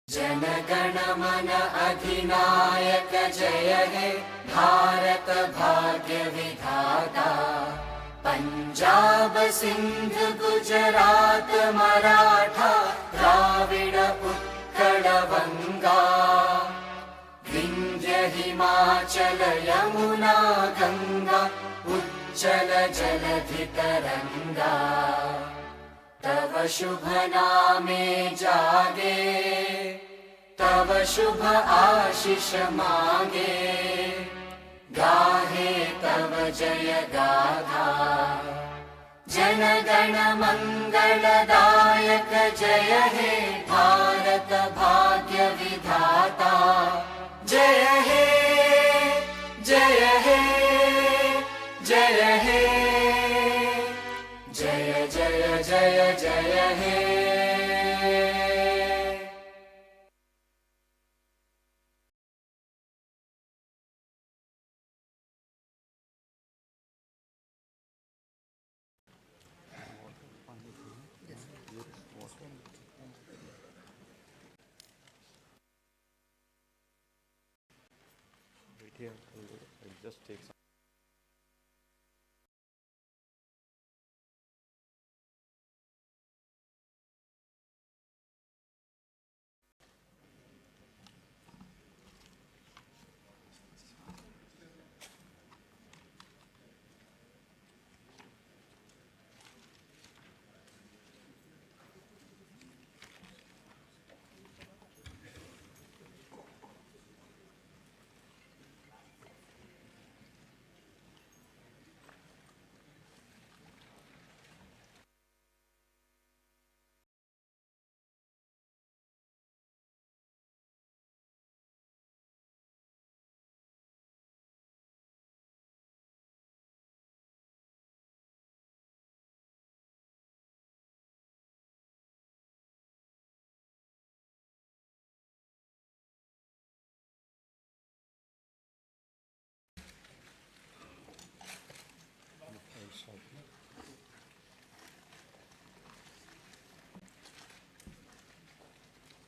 जनगण मन अधिनायक जय हे भारत भाग्य विधाता। पंजाब सिंध गुजरात मराठा द्राविड उत्कल बंगा। विंध्य हिमाचल यमुना गंगा उच्चल जलधि तरंगा। तव शुभ नामे जागे तव शुभ आशीष मांगे। गाहे तव जय गाथा जन गण मंगलदायक जय हे भारत भाग्य विधाता। जय हे जय हे जय हे जय जय जय जय हे। Just take some.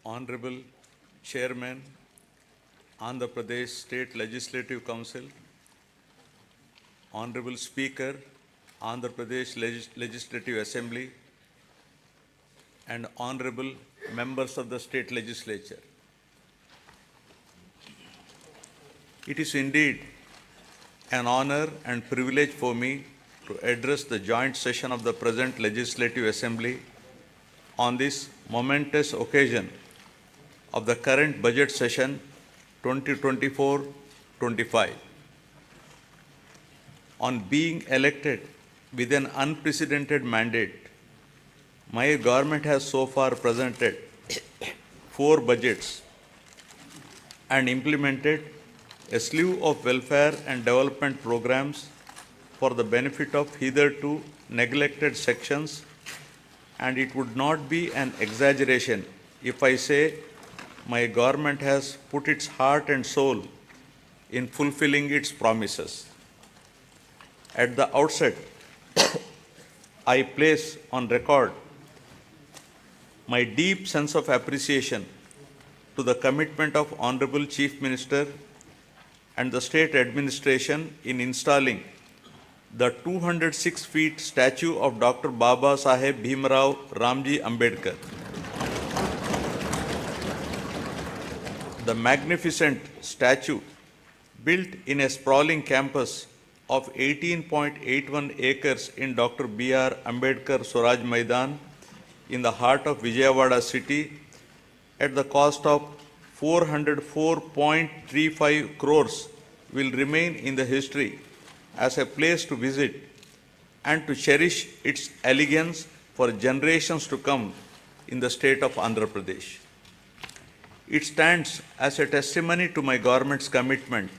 Honorable Chairman, Andhra Pradesh State Legislative Council, Honorable Speaker, Andhra Pradesh Legislative Assembly, and Honorable Members of the State Legislature. It is indeed an honor and privilege for me to address the joint session of the present Legislative Assembly on this momentous occasion of the current budget session 2024-25. On being elected with an unprecedented mandate, my government has so far presented 4 budgets and implemented a slew of welfare and development programs for the benefit of hitherto neglected sections, and it would not be an exaggeration if I say my government has put its heart and soul in fulfilling its promises. At the outset, I place on record my deep sense of appreciation to the commitment of Honorable Chief Minister and the state administration in installing the 206 feet statue of Dr. Baba Saheb Bhimrao Ramji Ambedkar. The magnificent statue, built in a sprawling campus of 18.81 acres in Dr. B.R. Ambedkar Swaraj Maidan in the heart of Vijayawada city, at the cost of 404.35 crores, will remain in the history as a place to visit and to cherish its elegance for generations to come in the state of Andhra Pradesh. It stands as a testimony to my government's commitment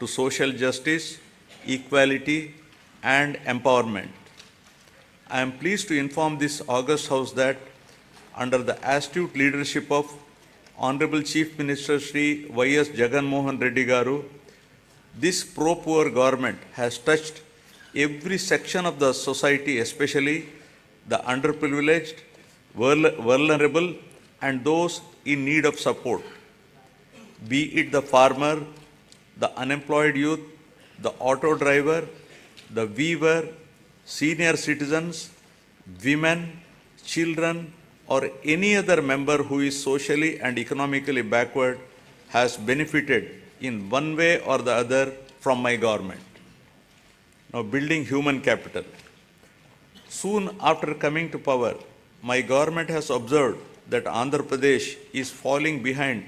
to social justice, equality, and empowerment. I am pleased to inform this august House that under the astute leadership of Honorable Chief Minister Shri Y.S. Jagan Mohan Reddy Garu, this pro-poor government has touched every section of the society, especially the underprivileged, vulnerable, and those in need of support, be it the farmer, the unemployed youth, the auto driver, the weaver, senior citizens, women, children, or any other member who is socially and economically backward has benefited in one way or the other from my government. Now, building human capital. Soon after coming to power, my government has observed that Andhra Pradesh is falling behind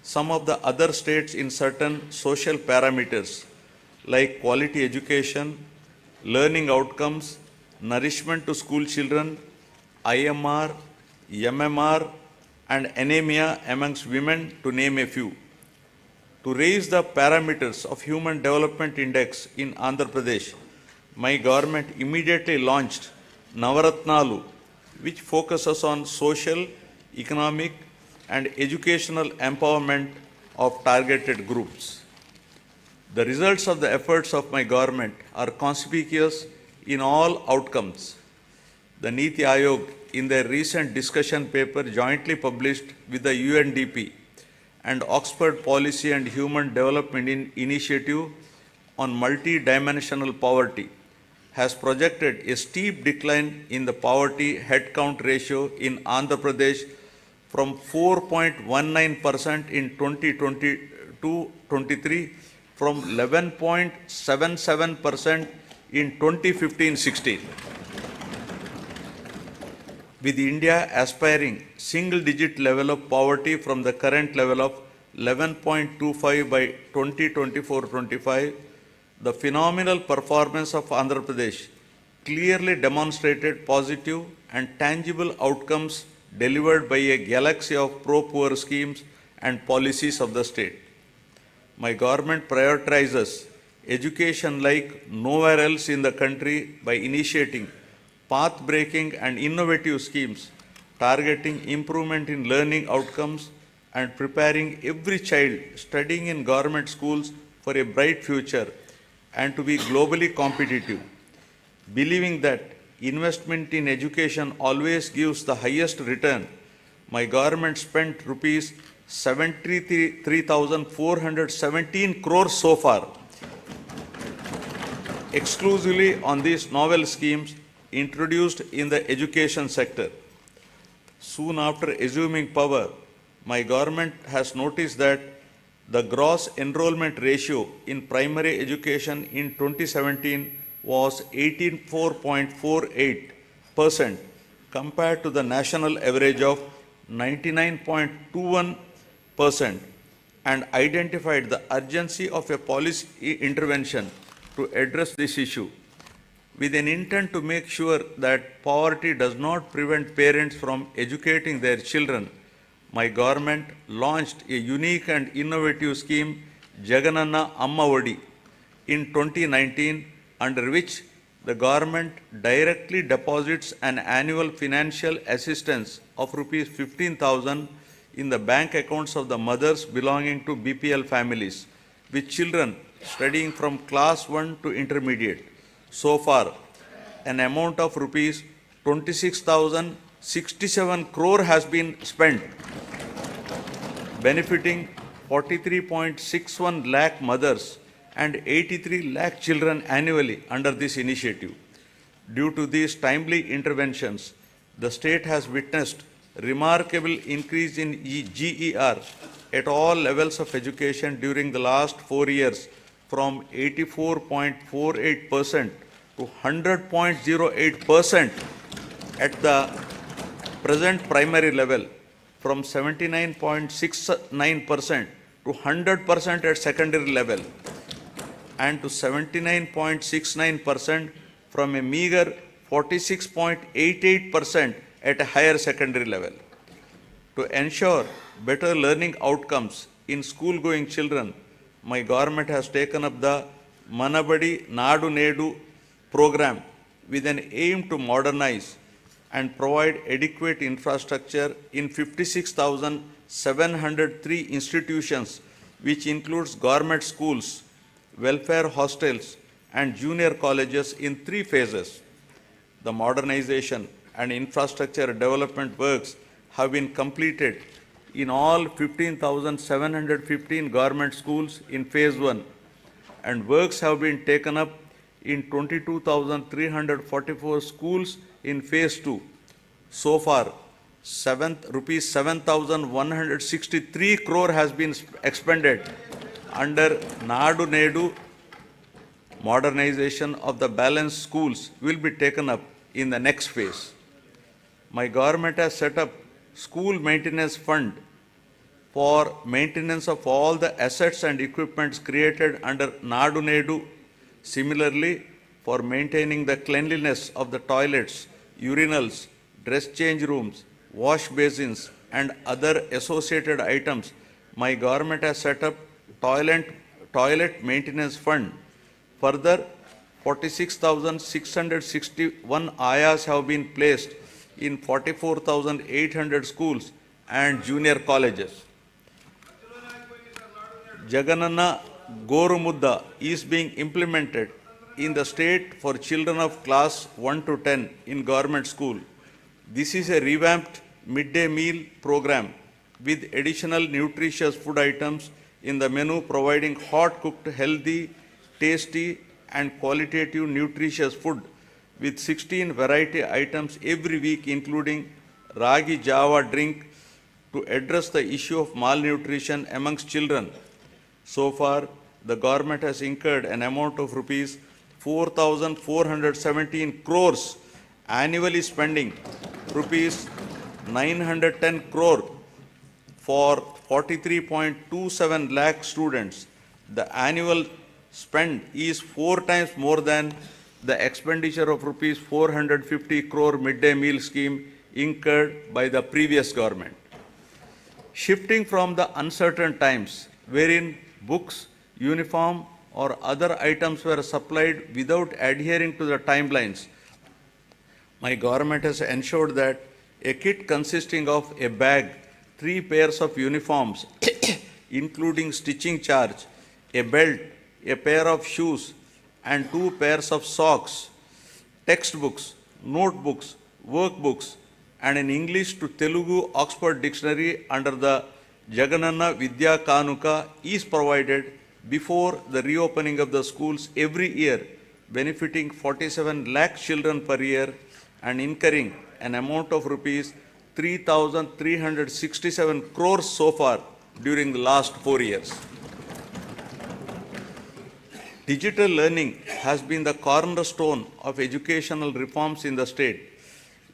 some of the other states in certain social parameters like quality education, learning outcomes, nourishment to school children, IMR, MMR, and anemia amongst women, to name a few. To raise the parameters of Human Development Index in Andhra Pradesh, my government immediately launched Navaratnalu, which focuses on social, economic, and educational empowerment of targeted groups. The results of the efforts of my government are conspicuous in all outcomes. The Niti Aayog, in their recent discussion paper jointly published with the UNDP and Oxford Policy and Human Development Initiative on multi-dimensional poverty, has projected a steep decline in the poverty headcount ratio in Andhra Pradesh from 4.19% in 2022-23 from 11.77% in 2015-16. With India aspiring single-digit level of poverty from the current level of 11.25 by 2024-25, the phenomenal performance of Andhra Pradesh clearly demonstrated positive and tangible outcomes delivered by a galaxy of pro-poor schemes and policies of the state. My government prioritizes education like nowhere else in the country by initiating path-breaking and innovative schemes targeting improvement in learning outcomes and preparing every child studying in government schools for a bright future and to be globally competitive. Believing that investment in education always gives the highest return, my government spent rupees 73,417 crores so far exclusively on these novel schemes introduced in the education sector. Soon after assuming power, my government has noticed that the gross enrollment ratio in primary education in 2017 was 84.48% compared to the national average of 99.21%, and identified the urgency of a policy intervention to address this issue with an intent to make sure that poverty does not prevent parents from educating their children. My government launched a unique and innovative scheme, Jagananna Amma Odi, in 2019, under which the government directly deposits an annual financial assistance of rupees 15,000 in the bank accounts of the mothers belonging to BPL families, with children studying from class 1 to intermediate. So far, an amount of rupees 26,067 crore has been spent, benefiting 43.61 lakh mothers and 83 lakh children annually under this initiative. Due to these timely interventions, the state has witnessed remarkable increase in GER at all levels of education during the last 4 years, from 84.48% to 100.08% at the present primary level, from 79.69% to 100% at secondary level, and to 79.69% from a meager 46.88% at a higher secondary level. To ensure better learning outcomes in school-going children, my government has taken up the Manabadi Nadu Nedu program with an aim to modernize and provide adequate infrastructure in 56,703 institutions, which includes government schools, welfare hostels, and junior colleges in 3 phases. The modernization and infrastructure development works have been completed in all 15,715 government schools in phase 1, and works have been taken up in 22,344 schools in phase 2. So far, rupees 7,163 crore has been expended under Nadu Nedu. Modernization of the balanced schools will be taken up in the next phase. My government has set up school maintenance fund for maintenance of all the assets and equipments created under Nadu Nedu. Similarly, for maintaining the cleanliness of the toilets, urinals, dress change rooms, wash basins, and other associated items, my government has set up toilet maintenance fund. Further, 46,661 ayas have been placed in 44,800 schools and junior colleges. Jagananna Gorumudda is being implemented in the state for children of class 1 to 10 in government school. This is a revamped midday meal program with additional nutritious food items in the menu, providing hot cooked, healthy, tasty and qualitative nutritious food with 16 variety items every week, including Ragi Java drink to address the issue of malnutrition amongst children. So far, the government has incurred an amount of rupees 4,417 crores, annually spending rupees 910 crore for 43.27 lakh students. The annual spend is 4 times more than the expenditure of rupees 450 crore midday meal scheme incurred by the previous government. Shifting from the uncertain times wherein books, uniform or other items were supplied without adhering to the timelines, my government has ensured that a kit consisting of a bag, 3 pairs of uniforms, including stitching charge, a belt, a pair of shoes, and 2 pairs of socks, textbooks, notebooks, workbooks, and an English to Telugu Oxford Dictionary under the Jagananna Vidya Kanuka is provided before the reopening of the schools every year, benefiting 47 lakh children per year and incurring an amount of rupees 3,367 crores so far during the last 4 years. Digital learning has been the cornerstone of educational reforms in the state,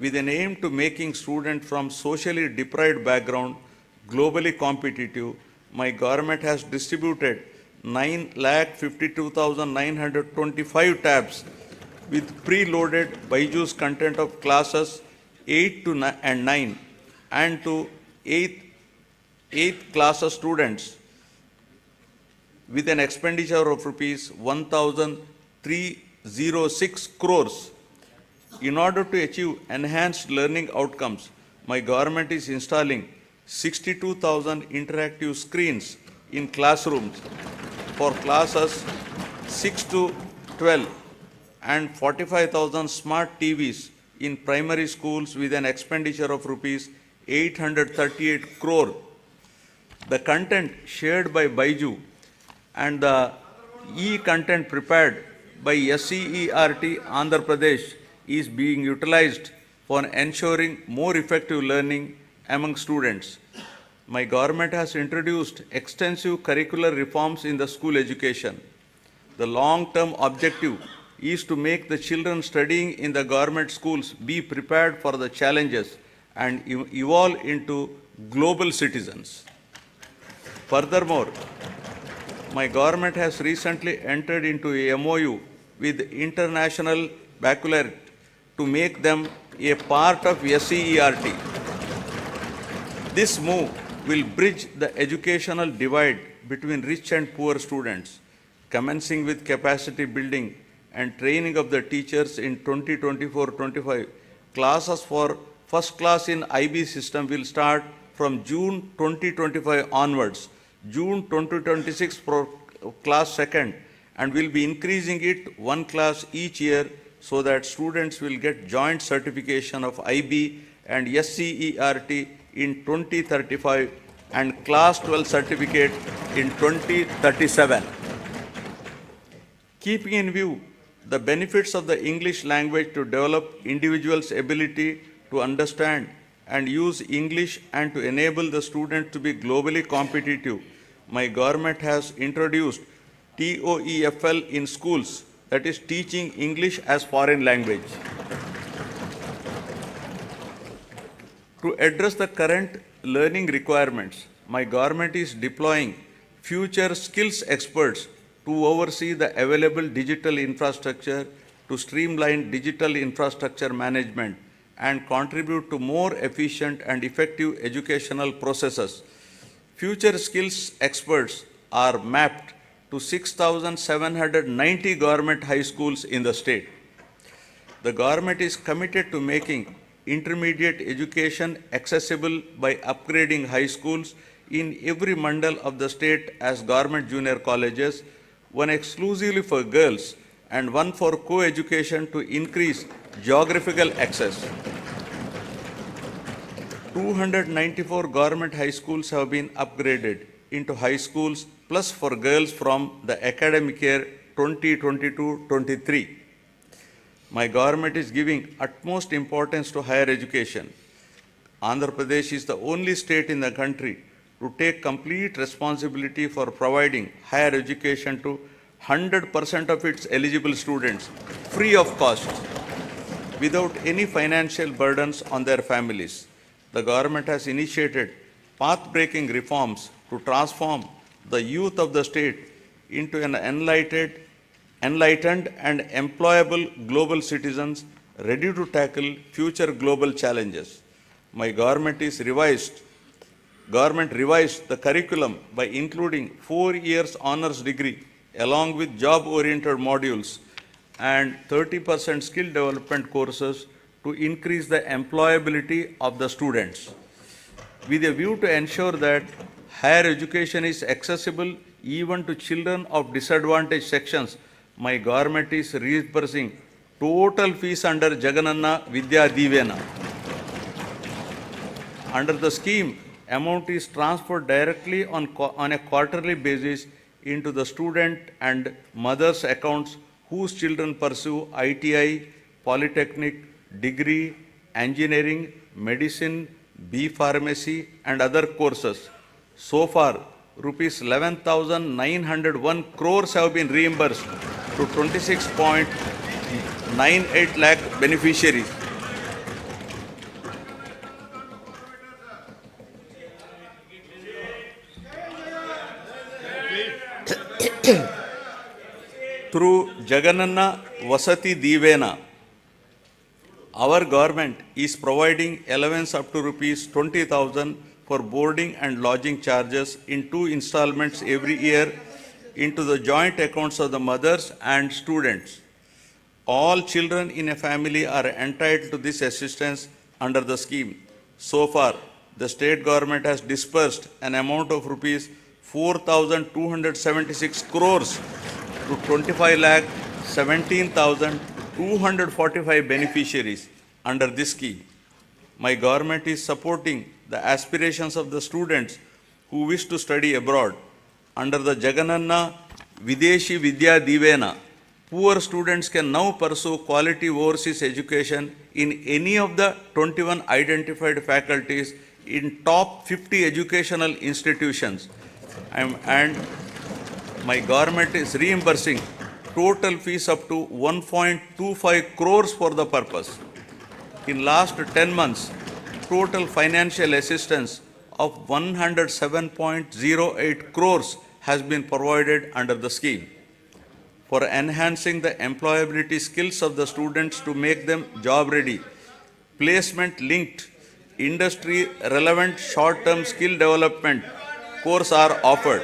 with an aim to making students from socially deprived background globally competitive. My government has distributed 9,52,925 tabs with preloaded Byju's content of classes 8 to 9 and to 8th class students with an expenditure of rupees 1,306 crores. In order to achieve enhanced learning outcomes, my government is installing 62,000 interactive screens in classrooms for classes 6 to 12 and 45,000 smart TVs in primary schools with an expenditure of rupees 838 crore. The content shared by Byju and the e-content prepared by SCERT Andhra Pradesh is being utilized for ensuring more effective learning among students. My government has introduced extensive curricular reforms in the school education. The long-term objective is to make the children studying in the government schools be prepared for the challenges and evolve into global citizens. Furthermore, my government has recently entered into a MOU with International Baccalaureate to make them a part of SCERT. This move will bridge the educational divide between rich and poor students, commencing with capacity building and training of the teachers in 2024-25. Classes for first class in IB system will start from June 2025 onwards, June 2026 for class second, and will be increasing it 1 class each year so that students will get joint certification of IB and SCERT in 2035 and Class 12 certificate in 2037. Keeping in view the benefits of the English language to develop individuals' ability to understand and use English and to enable the student to be globally competitive, my government has introduced TOEFL in schools, that is teaching English as foreign language. To address the current learning requirements, my government is deploying future skills experts to oversee the available digital infrastructure, to streamline digital infrastructure management and contribute to more efficient and effective educational processes. Future skills experts are mapped to 6,790 government high schools in the state. The government is committed to making intermediate education accessible by upgrading high schools in every mandal of the state as government junior colleges, one exclusively for girls and one for co-education to increase geographical access. 294 government high schools have been upgraded into high schools plus for girls from the academic year 2022-23. My government is giving utmost importance to higher education. Andhra Pradesh is the only state in the country to take complete responsibility for providing higher education to 100% of its eligible students, free of cost, without any financial burdens on their families. The government has initiated path-breaking reforms to transform the youth of the state into an enlightened and employable global citizens ready to tackle future global challenges. My government revised the curriculum by including 4 years honors degree along with job-oriented modules and 30% skill development courses to increase the employability of the students. With a view to ensure that higher education is accessible even to children of disadvantaged sections, my government is reimbursing total fees under Jagananna Vidya Divena. Under the scheme, amount is transferred directly on a quarterly basis into the student and mother's accounts whose children pursue ITI, polytechnic, degree, engineering, medicine, B pharmacy and other courses. So far, rupees 11,901 crores have been reimbursed to 26.98 lakh beneficiaries. Through Jagananna Vasati Divena, our government is providing allowance up to rupees 20,000 for boarding and lodging charges in 2 installments every year into the joint accounts of the mothers and students. All children in a family are entitled to this assistance under the scheme. So far, the state government has disbursed an amount of rupees 4,276 crores to 25,17,245 beneficiaries under this scheme. My government is supporting the aspirations of the students who wish to study abroad. Under the Jagananna Videshi Vidya Divena, poor students can now pursue quality overseas education in any of the 21 identified faculties in top 50 educational institutions. And my government is reimbursing total fees up to 1.25 crores for the purpose. In last 10 months, total financial assistance of 107.08 crores has been provided under the scheme. For enhancing the employability skills of the students to make them job ready, placement-linked, industry-relevant short-term skill development courses are offered.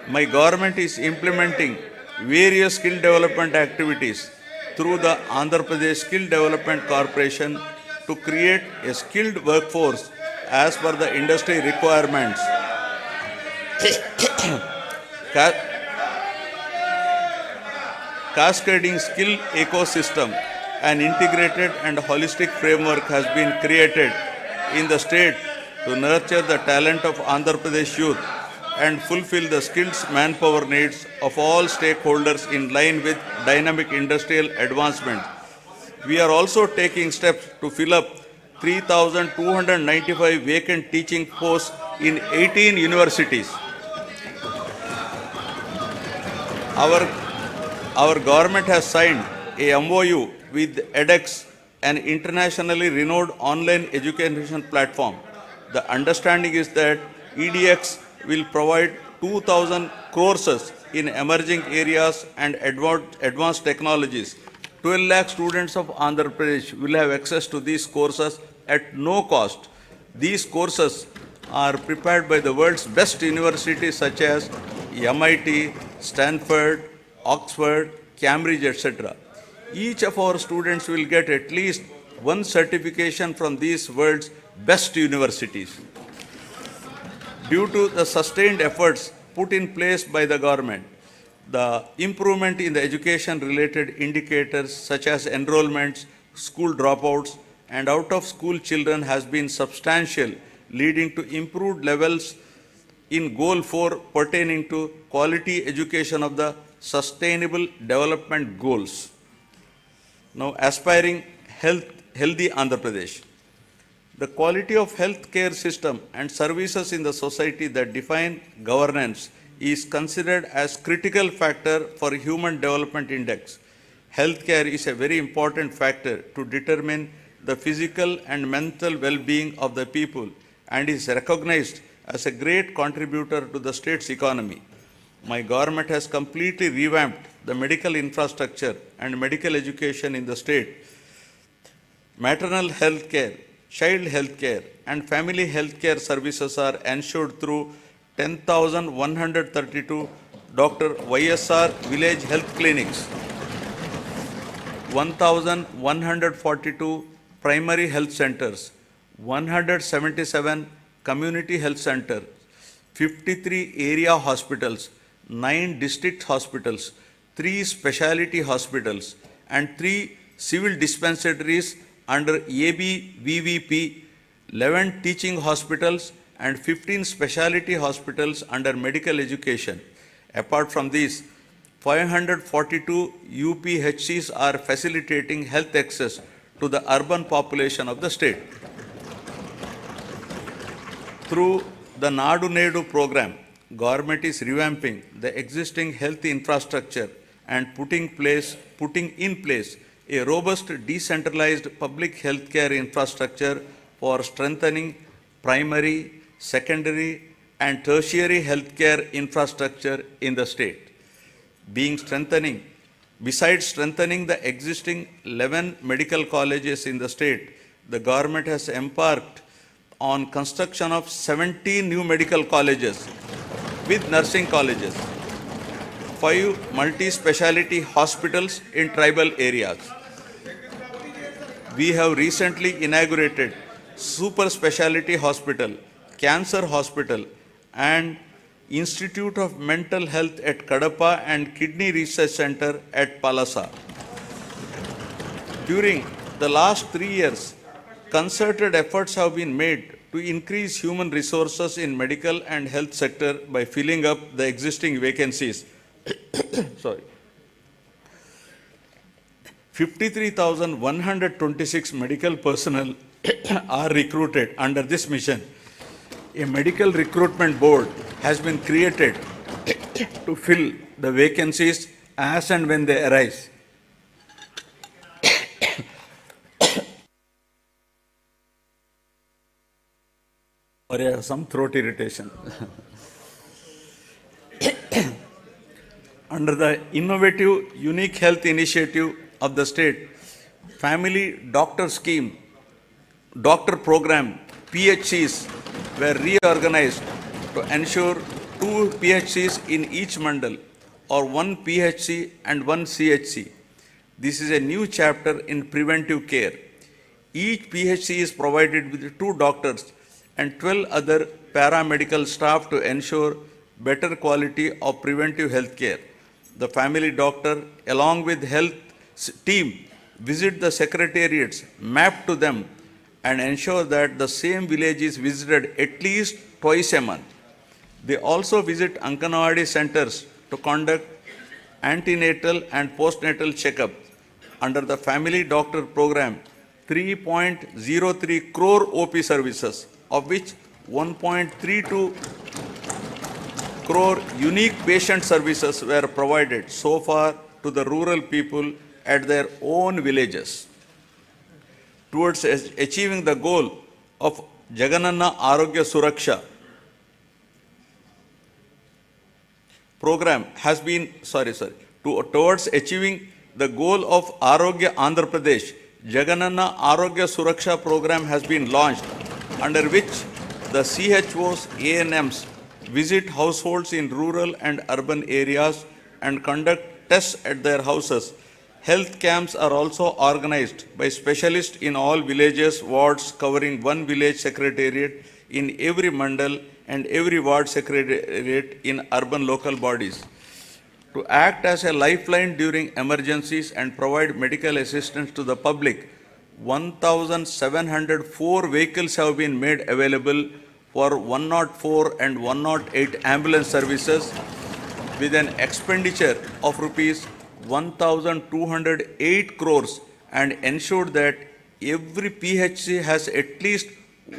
My government is implementing various skill development activities through the Andhra Pradesh Skill Development Corporation to create a skilled workforce as per the industry requirements. Cascading skill ecosystem, an integrated and holistic framework has been created in the state to nurture the talent of Andhra Pradesh youth and fulfill the skills manpower needs of all stakeholders in line with dynamic industrial advancement. We are also taking steps to fill up 3,295 vacant teaching posts in 18 universities. Our government has signed a MOU with edX, an internationally renowned online education platform. The understanding is that EDX will provide 2,000 courses in emerging areas and advanced technologies. 12 lakh students of Andhra Pradesh will have access to these courses at no cost. These courses are prepared by the world's best universities such as MIT, Stanford, Oxford, Cambridge, etc. Each of our students will get at least one certification from these world's best universities. Due to the sustained efforts put in place by the government, the improvement in the education-related indicators such as enrollments, school dropouts, and out-of-school children has been substantial, leading to improved levels in Goal 4 pertaining to quality education of the Sustainable Development Goals. Now, aspiring healthy Andhra Pradesh. The quality of healthcare system and services in the society that define governance is considered as critical factor for Human Development Index. Healthcare is a very important factor to determine the physical and mental well-being of the people and is recognized as a great contributor to the state's economy. My government has completely revamped the medical infrastructure and medical education in the state. Maternal health care, child health care, and family health care services are ensured through 10,132 Dr. YSR village health clinics, 1,142 primary health centers, 177 community health centers, 53 area hospitals, 9 district hospitals, 3 specialty hospitals, and 3 civil dispensaries under ABVVP, 11 teaching hospitals, and 15 specialty hospitals under medical education. Apart from these, 542 UPHCs are facilitating health access to the urban population of the state. Through the Nadu Nedu program, government is revamping the existing health infrastructure and putting in place a robust decentralized public healthcare infrastructure for strengthening primary, secondary, and tertiary healthcare infrastructure in the state. Besides strengthening the existing 11 medical colleges in the state, the government has embarked on construction of 17 new medical colleges with nursing colleges, 5 multi-speciality hospitals in tribal areas. We have recently inaugurated super speciality hospital, cancer hospital, and Institute of Mental Health at Kadapa and Kidney Research Center at Palasa. During the last 3 years, concerted efforts have been made to increase human resources in medical and health sector by filling up the existing vacancies. 53,126 medical personnel are recruited under this mission. A medical recruitment board has been created to fill the vacancies as and when they arise. Or I have some throat irritation. Under the innovative unique health initiative of the state, family doctor scheme, doctor program, PHCs were reorganized to ensure 2 PHCs in each mandal or 1 PHC and 1 CHC. This is a new chapter in preventive care. Each PHC is provided with 2 doctors and 12 other paramedical staff to ensure better quality of preventive health care. The family doctor, along with health team, visit the secretariats mapped to them and ensure that the same village is visited at least twice a month. They also visit Anganwadi centers to conduct antenatal and postnatal checkup. Under the family doctor program, 3.03 crore OP services, of which 1.32 crore unique patient services were provided so far to the rural people at their own villages. Towards achieving the goal of Jagananna Arogya Suraksha program has been, towards achieving the goal of Arogya Andhra Pradesh, Jagananna Arogya Suraksha program has been launched, under which the CHOs, ANMs visit households in rural and urban areas and conduct tests at their houses. Health camps are also organized by specialists in all villages, wards, covering one village secretariat in every mandal and every ward secretariat in urban local bodies. To act as a lifeline during emergencies and provide medical assistance to the public, 1,704 vehicles have been made available for 104 and 108 ambulance services with an expenditure of rupees 1,208 crores and ensured that every PHC has at least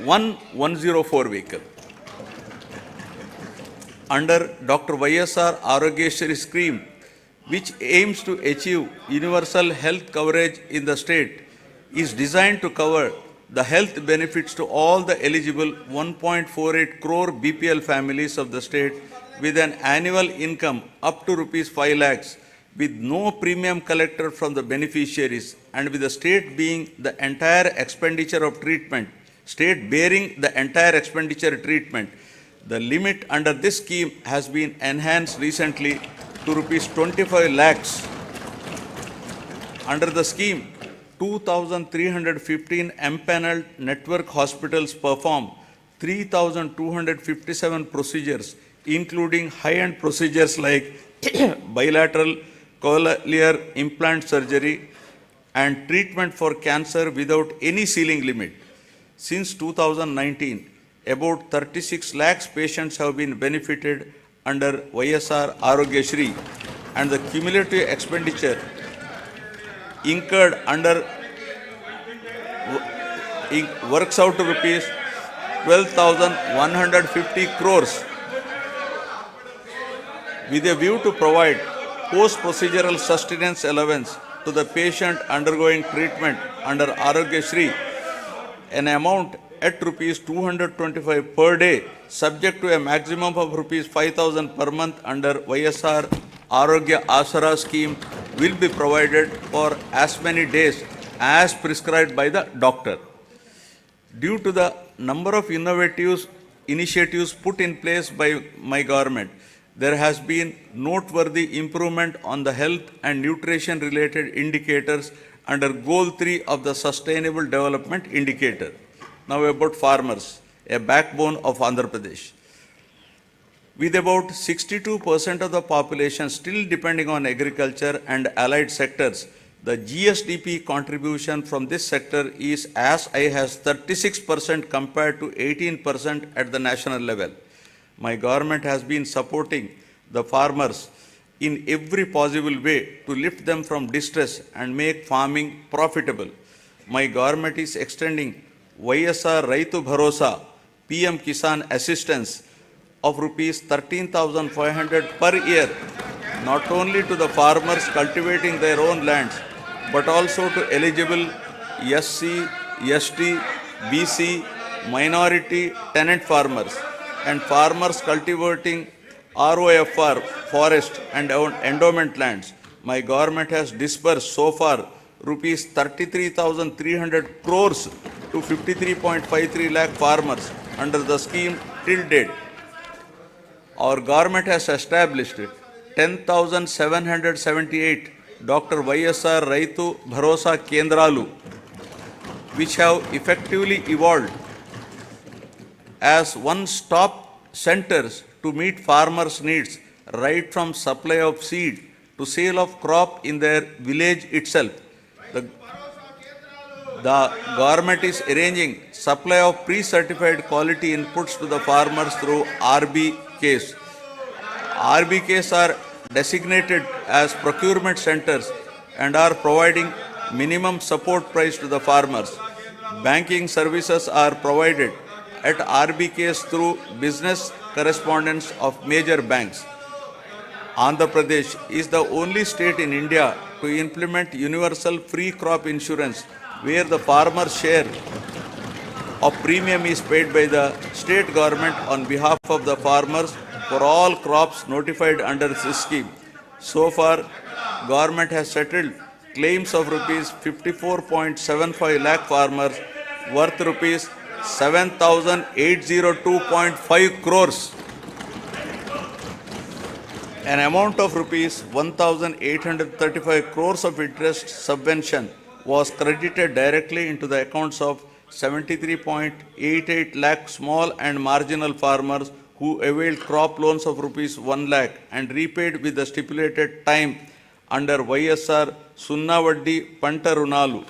one 104 vehicle. Under Dr. YSR Arogyeshri scheme, which aims to achieve universal health coverage in the state, is designed to cover the health benefits to all the eligible 1.48 crore BPL families of the state with an annual income up to rupees 5 lakhs, with no premium collected from the beneficiaries, and with the state being the entire expenditure of treatment, state bearing the entire expenditure treatment. The limit under this scheme has been enhanced recently to rupees 25 lakhs. Under the scheme, 2,315 empaneled network hospitals perform 3,257 procedures, including high-end procedures like bilateral cochlear implant surgery and treatment for cancer without any ceiling limit. Since 2019, about 36 lakhs patients have been benefited under YSR Arogyeshri, and the cumulative expenditure incurred under works out to rupees 12,150 crores. With a view to provide post-procedural sustenance allowance to the patient undergoing treatment under Arogyeshri, an amount at rupees 225 per day, subject to a maximum of rupees 5,000 per month under YSR Arogya Asara scheme, will be provided for as many days as prescribed by the doctor. Due to the number of innovative initiatives put in place by my government, there has been noteworthy improvement on the health and nutrition related indicators under Goal 3 of the Sustainable Development Indicator. Now about farmers, a backbone of Andhra Pradesh. With about 62% of the population still depending on agriculture and allied sectors, the GSDP contribution from this sector is as high as 36% compared to 18% at the national level. My government has been supporting the farmers in every possible way to lift them from distress and make farming profitable. My government is extending YSR Raitu Bharosa PM Kisan assistance of rupees 13,500 per year, not only to the farmers cultivating their own lands, but also to eligible SC, ST, BC, minority tenant farmers and farmers cultivating ROFR, forest and endowment lands. My government has disbursed so far rupees 33,300 crores to 53.53 lakh farmers under the scheme till date. Our government has established 10,778 Dr. YSR Raitu Bharosa Kendralu, which have effectively evolved as one-stop centers to meet farmers' needs, right from supply of seed to sale of crop in their village itself. The government is arranging supply of pre-certified quality inputs to the farmers through RBKs. RBKs are designated as procurement centers and are providing minimum support price to the farmers. Banking services are provided at RBKs through business correspondents of major banks. Andhra Pradesh is the only state in India to implement universal free crop insurance, where the farmer's share of premium is paid by the state government on behalf of the farmers for all crops notified under this scheme. So far, government has settled claims of rupees 54.75 lakh farmers worth rupees 7,802.5 crores. An amount of rupees 1,835 crores of interest subvention was credited directly into the accounts of 73.88 lakh small and marginal farmers who availed crop loans of rupees 1 lakh and repaid with the stipulated time under YSR Sunnavaddi Panta Runalu.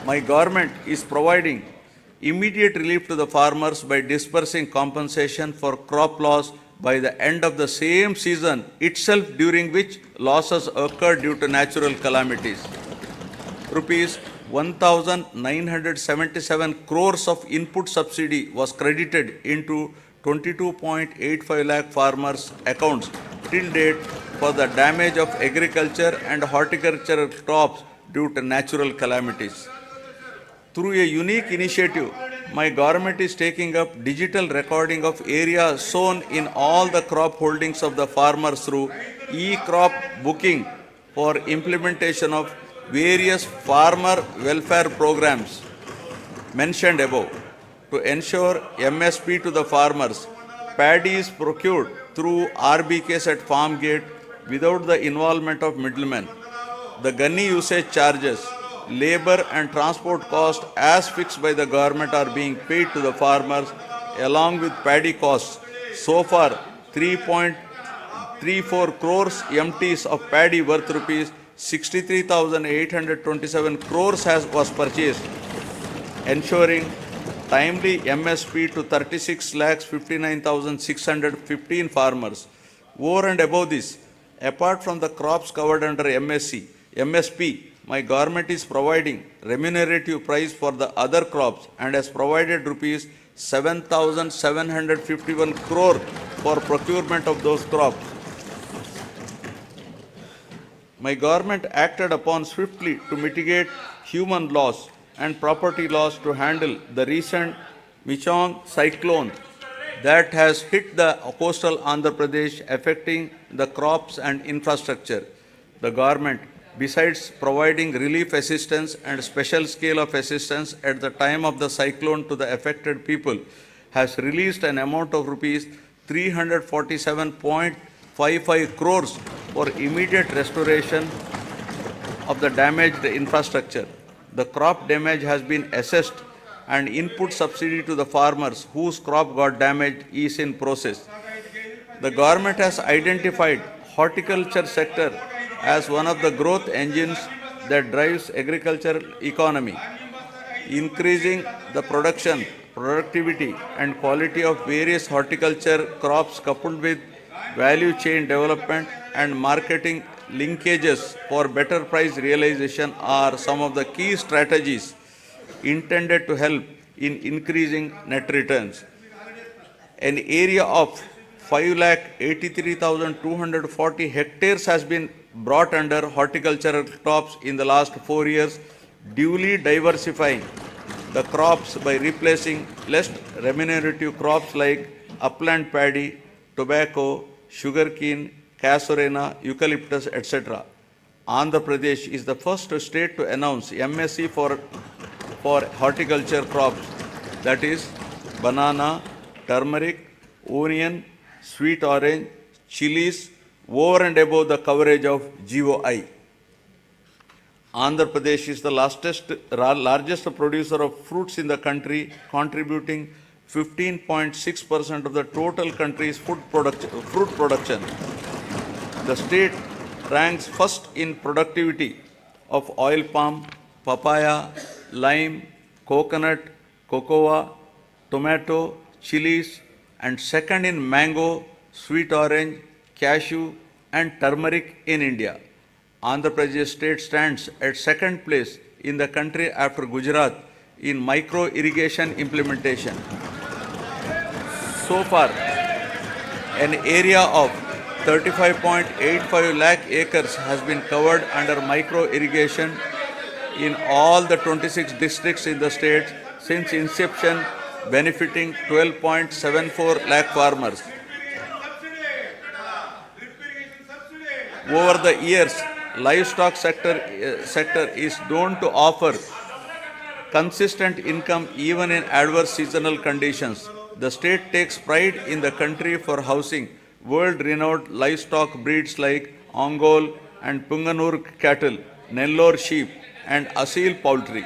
My government is providing immediate relief to the farmers by dispersing compensation for crop loss by the end of the same season itself, during which losses occurred due to natural calamities. Rupees 1,977 crores of input subsidy was credited into 22.85 lakh farmers' accounts till date for the damage of agriculture and horticultural crops due to natural calamities. Through a unique initiative, my government is taking up digital recording of area sown in all the crop holdings of the farmers through e-crop booking for implementation of various farmer welfare programs mentioned above. To ensure MSP to the farmers, paddy is procured through RBKs at farm gate without the involvement of middlemen. The gunny usage charges, labor and transport cost as fixed by the government are being paid to the farmers along with paddy costs. So far, 3.34 crores MTs of paddy worth rupees 63,827 crores was purchased, ensuring timely MSP to 36,59,615 farmers. Over and above this, apart from the crops covered under MSP, my government is providing remunerative price for the other crops and has provided rupees 7,751 crore for procurement of those crops. My government acted upon swiftly to mitigate human loss and property loss to handle the recent Michong cyclone that has hit the coastal Andhra Pradesh, affecting the crops and infrastructure. The government, besides providing relief assistance and special scale of assistance at the time of the cyclone to the affected people, has released an amount of rupees 347.55 crores for immediate restoration of the damaged infrastructure. The crop damage has been assessed and input subsidy to the farmers whose crop got damaged is in process. The government has identified horticulture sector as one of the growth engines that drives agricultural economy, increasing the production, productivity and quality of various horticulture crops coupled with value chain development and marketing linkages for better price realization are some of the key strategies intended to help in increasing net returns. An area of 5,83,240 hectares has been brought under horticultural crops in the last 4 years, duly diversifying the crops by replacing less remunerative crops like upland paddy, tobacco, sugarcane, casuarina, eucalyptus, etc. Andhra Pradesh is the first state to announce MSc for horticulture crops, that is banana, turmeric, onion, sweet orange, chilies, over and above the coverage of GOI. Andhra Pradesh is the largest producer of fruits in the country, contributing 15.6% of the total country's fruit production. The state ranks first in productivity of oil palm, papaya, lime, coconut, cocoa, tomato, chilies, and second in mango, sweet orange, cashew, and turmeric in India. Andhra Pradesh state stands at second place in the country after Gujarat in micro irrigation implementation. So far, an area of 35.85 lakh acres has been covered under micro irrigation in all the 26 districts in the state since inception, benefiting 12.74 lakh farmers. Over the years, livestock sector is known to offer consistent income even in adverse seasonal conditions. The state takes pride in the country for housing world-renowned livestock breeds like Ongole and Punganur cattle, Nellore sheep, and Asil poultry.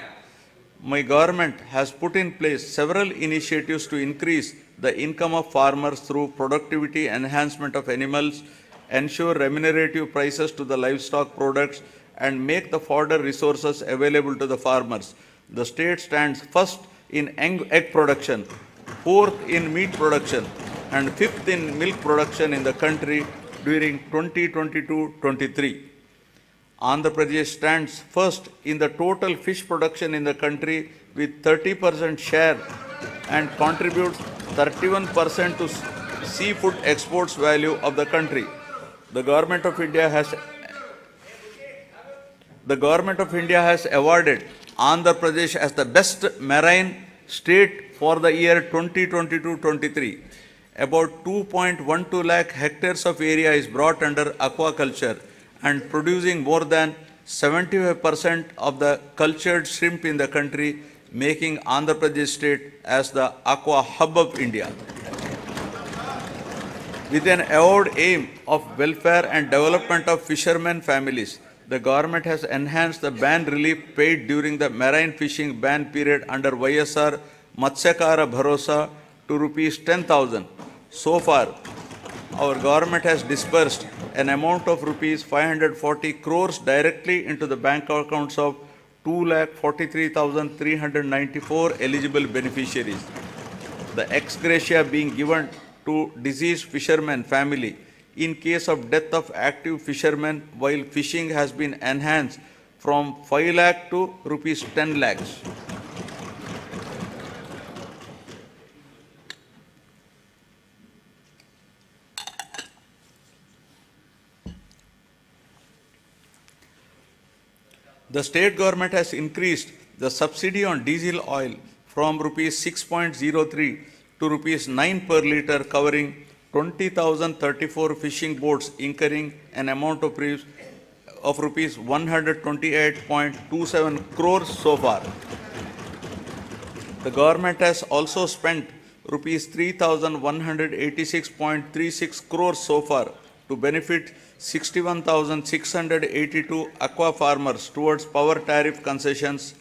My government has put in place several initiatives to increase the income of farmers through productivity enhancement of animals, ensure remunerative prices to the livestock products, and make the fodder resources available to the farmers. The state stands first in egg production, fourth in meat production, and fifth in milk production in the country during 2022-23. Andhra Pradesh stands first in the total fish production in the country with 30% share and contributes 31% to seafood exports value of the country. The Government of India has awarded Andhra Pradesh as the best marine state for the year 2022-23. About 2.12 lakh hectares of area is brought under aquaculture and producing more than 75% of the cultured shrimp in the country, making Andhra Pradesh state as the aqua hub of India. With an avowed aim of welfare and development of fishermen families, the government has enhanced the ban relief paid during the marine fishing ban period under YSR Matsyakara Bharosa to rupees 10,000. So far, our government has disbursed an amount of rupees 540 crores directly into the bank accounts of 2,43,394 eligible beneficiaries. The ex gratia being given to deceased fishermen family in case of death of active fishermen while fishing has been enhanced from 5 lakh to rupees 10 lakhs. The state government has increased the subsidy on diesel oil from rupees 6.03 to rupees 9 per litre, covering 20,034 fishing boats incurring an amount of rupees 128.27 crores so far. The government has also spent rupees 3,186.36 crores so far to benefit 61,682 aqua farmers towards power tariff concessions.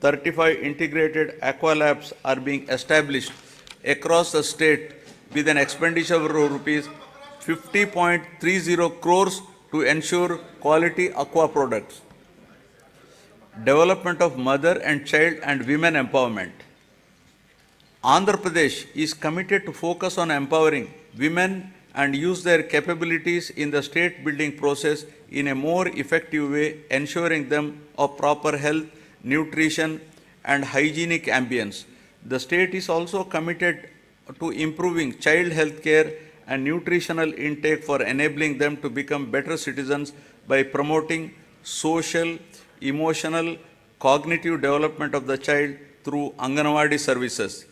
35 integrated aqua labs are being established across the state with an expenditure of rupees 50.30 crores to ensure quality aqua products. Development of mother and child and women empowerment. Andhra Pradesh is committed to focus on empowering women and use their capabilities in the state building process in a more effective way, ensuring them of proper health, nutrition, and hygienic ambience. The state is also committed to improving child health care and nutritional intake for enabling them to become better citizens by promoting social, emotional, cognitive development of the child through Anganwadi services.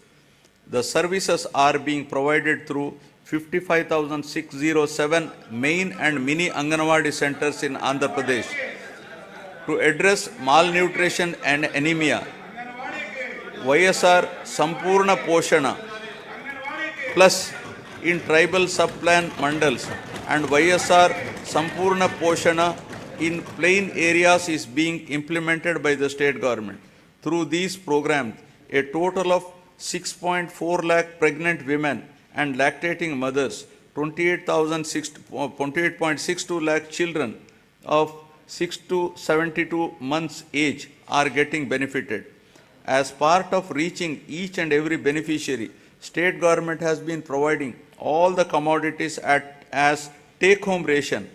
The services are being provided through 55,607 main and mini Anganwadi centers in Andhra Pradesh. To address malnutrition and anemia, YSR Sampurna Poshana Plus in tribal sub-plan mandals and YSR Sampurna Poshana in plain areas is being implemented by the state government. Through these programs, a total of 6.4 lakh pregnant women and lactating mothers, 28.62 lakh children of 6 to 72 months age are getting benefited. As part of reaching each and every beneficiary, state government has been providing all the commodities as take-home ration.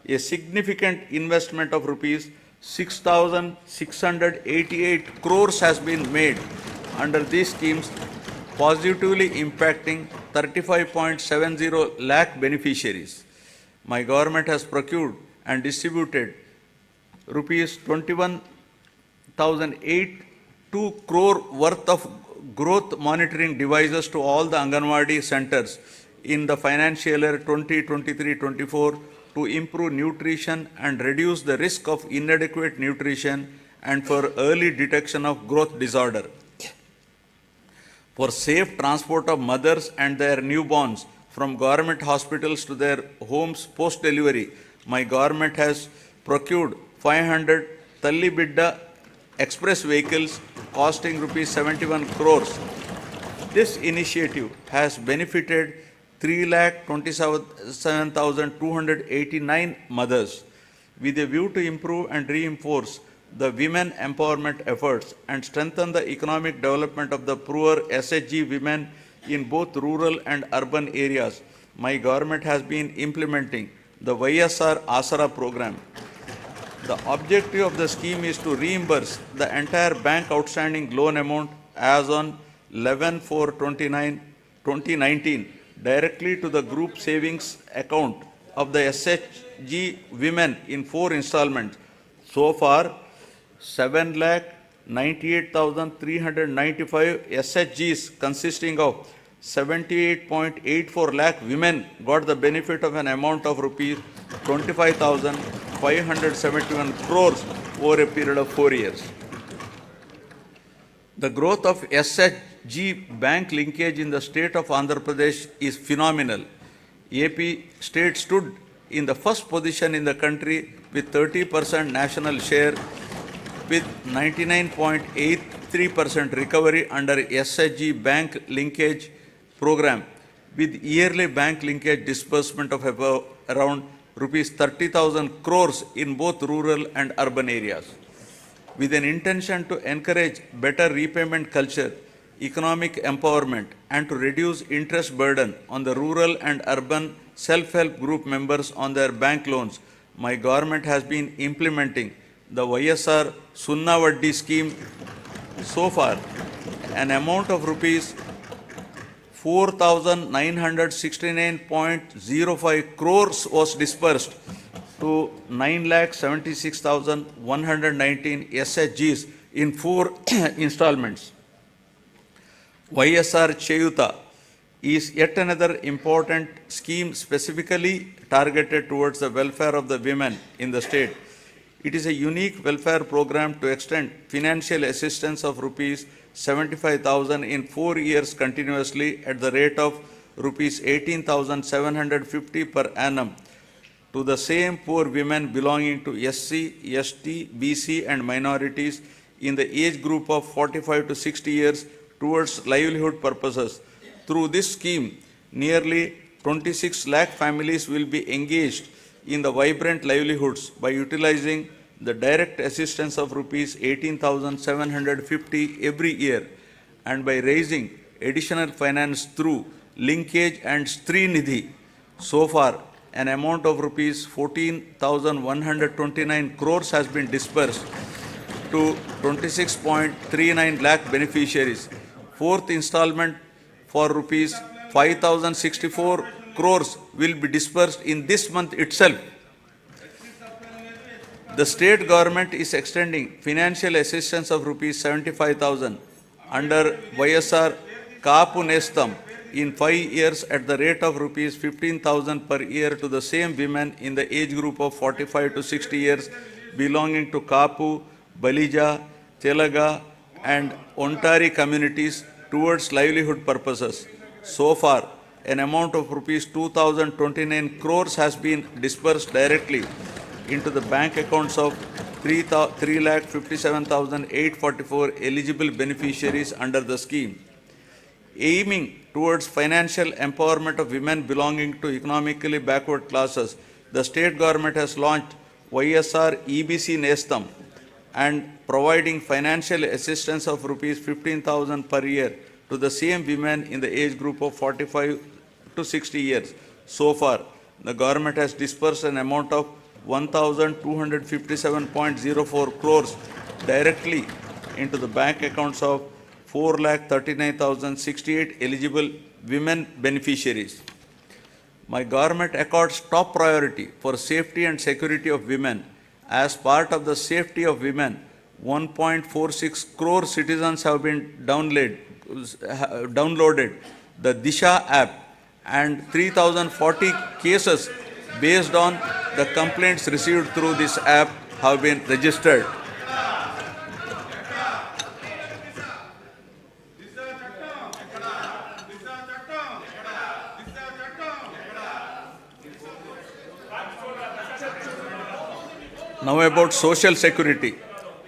A significant investment of rupees 6,688 crores has been made under these schemes, positively impacting 35.70 lakh beneficiaries. My government has procured and distributed rupees 21,082 crore worth of growth monitoring devices to all the Anganwadi centers in the financial year 2023-24 to improve nutrition and reduce the risk of inadequate nutrition and for early detection of growth disorder. For safe transport of mothers and their newborns from government hospitals to their homes post-delivery, my government has procured 500 Talli Bidda express vehicles costing rupees 71 crores. This initiative has benefited 3,27,289 mothers with a view to improve and reinforce the women empowerment efforts and strengthen the economic development of the poor SHG women in both rural and urban areas. My government has been implementing the YSR Asara program. The objective of the scheme is to reimburse the entire bank outstanding loan amount as on 11/4/2019 directly to the group savings account of the SHG women in 4 installments. So far, 7,98,395 SHGs consisting of 78.84 lakh women got the benefit of an amount of rupees 25,571 crores over a period of 4 years. The growth of SHG bank linkage in the state of Andhra Pradesh is phenomenal. AP state stood in the first position in the country with 30% national share with 99.83% recovery under SHG bank linkage program with yearly bank linkage disbursement of about around rupees 30,000 crores in both rural and urban areas. With an intention to encourage better repayment culture, economic empowerment, and to reduce interest burden on the rural and urban self-help group members on their bank loans, my government has been implementing the YSR Sunna Vaddi scheme. So far, an amount of rupees 4,969.05 crores was dispersed to 9,76,119 SHGs in 4 installments. YSR Cheyuta is yet another important scheme specifically targeted towards the welfare of the women in the state. It is a unique welfare program to extend financial assistance of rupees 75,000 in 4 years continuously at the rate of rupees 18,750 per annum to the same poor women belonging to SC, ST, BC and minorities in the age group of 45 to 60 years towards livelihood purposes. Through this scheme, nearly 26 lakh families will be engaged in the vibrant livelihoods by utilizing the direct assistance of rupees 18,750 every year and by raising additional finance through linkage and Stri Nidhi. So far, an amount of rupees 14,129 crores has been dispersed to 26.39 lakh beneficiaries. 4th installment for rupees 5,064 crores will be dispersed in this month itself. The state government is extending financial assistance of rupees 75,000 under YSR Kaapu Nestam in 5 years at the rate of rupees 15,000 per year to the same women in the age group of 45 to 60 years belonging to Kaapu, Balija, Telaga and Ontari communities towards livelihood purposes. So far, an amount of rupees 2,029 crores has been dispersed directly into the bank accounts of 3,57,844 eligible beneficiaries under the scheme. Aiming towards financial empowerment of women belonging to economically backward classes, the state government has launched YSR EBC Nestam and providing financial assistance of rupees 15,000 per year to the same women in the age group of 45 to 60 years. So far, the government has disbursed an amount of 1,257.04 crores directly into the bank accounts of 4,39,068 eligible women beneficiaries. My government accords top priority for safety and security of women. As part of the safety of women, 1.46 crore citizens have been downloaded the Disha app, and 3,040 cases based on the complaints received through this app have been registered. Now about social security,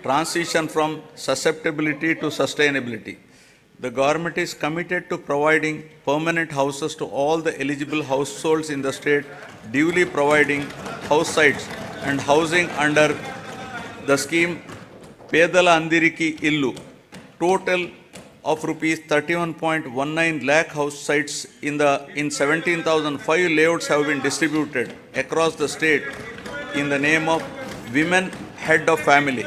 transition from susceptibility to sustainability. The government is committed to providing permanent houses to all the eligible households in the state, duly providing house sites and housing under the scheme Pedala Andiriki Illu. Total of rupees 31.19 lakh house sites in 17,005 layouts have been distributed across the state in the name of Women Head of Family.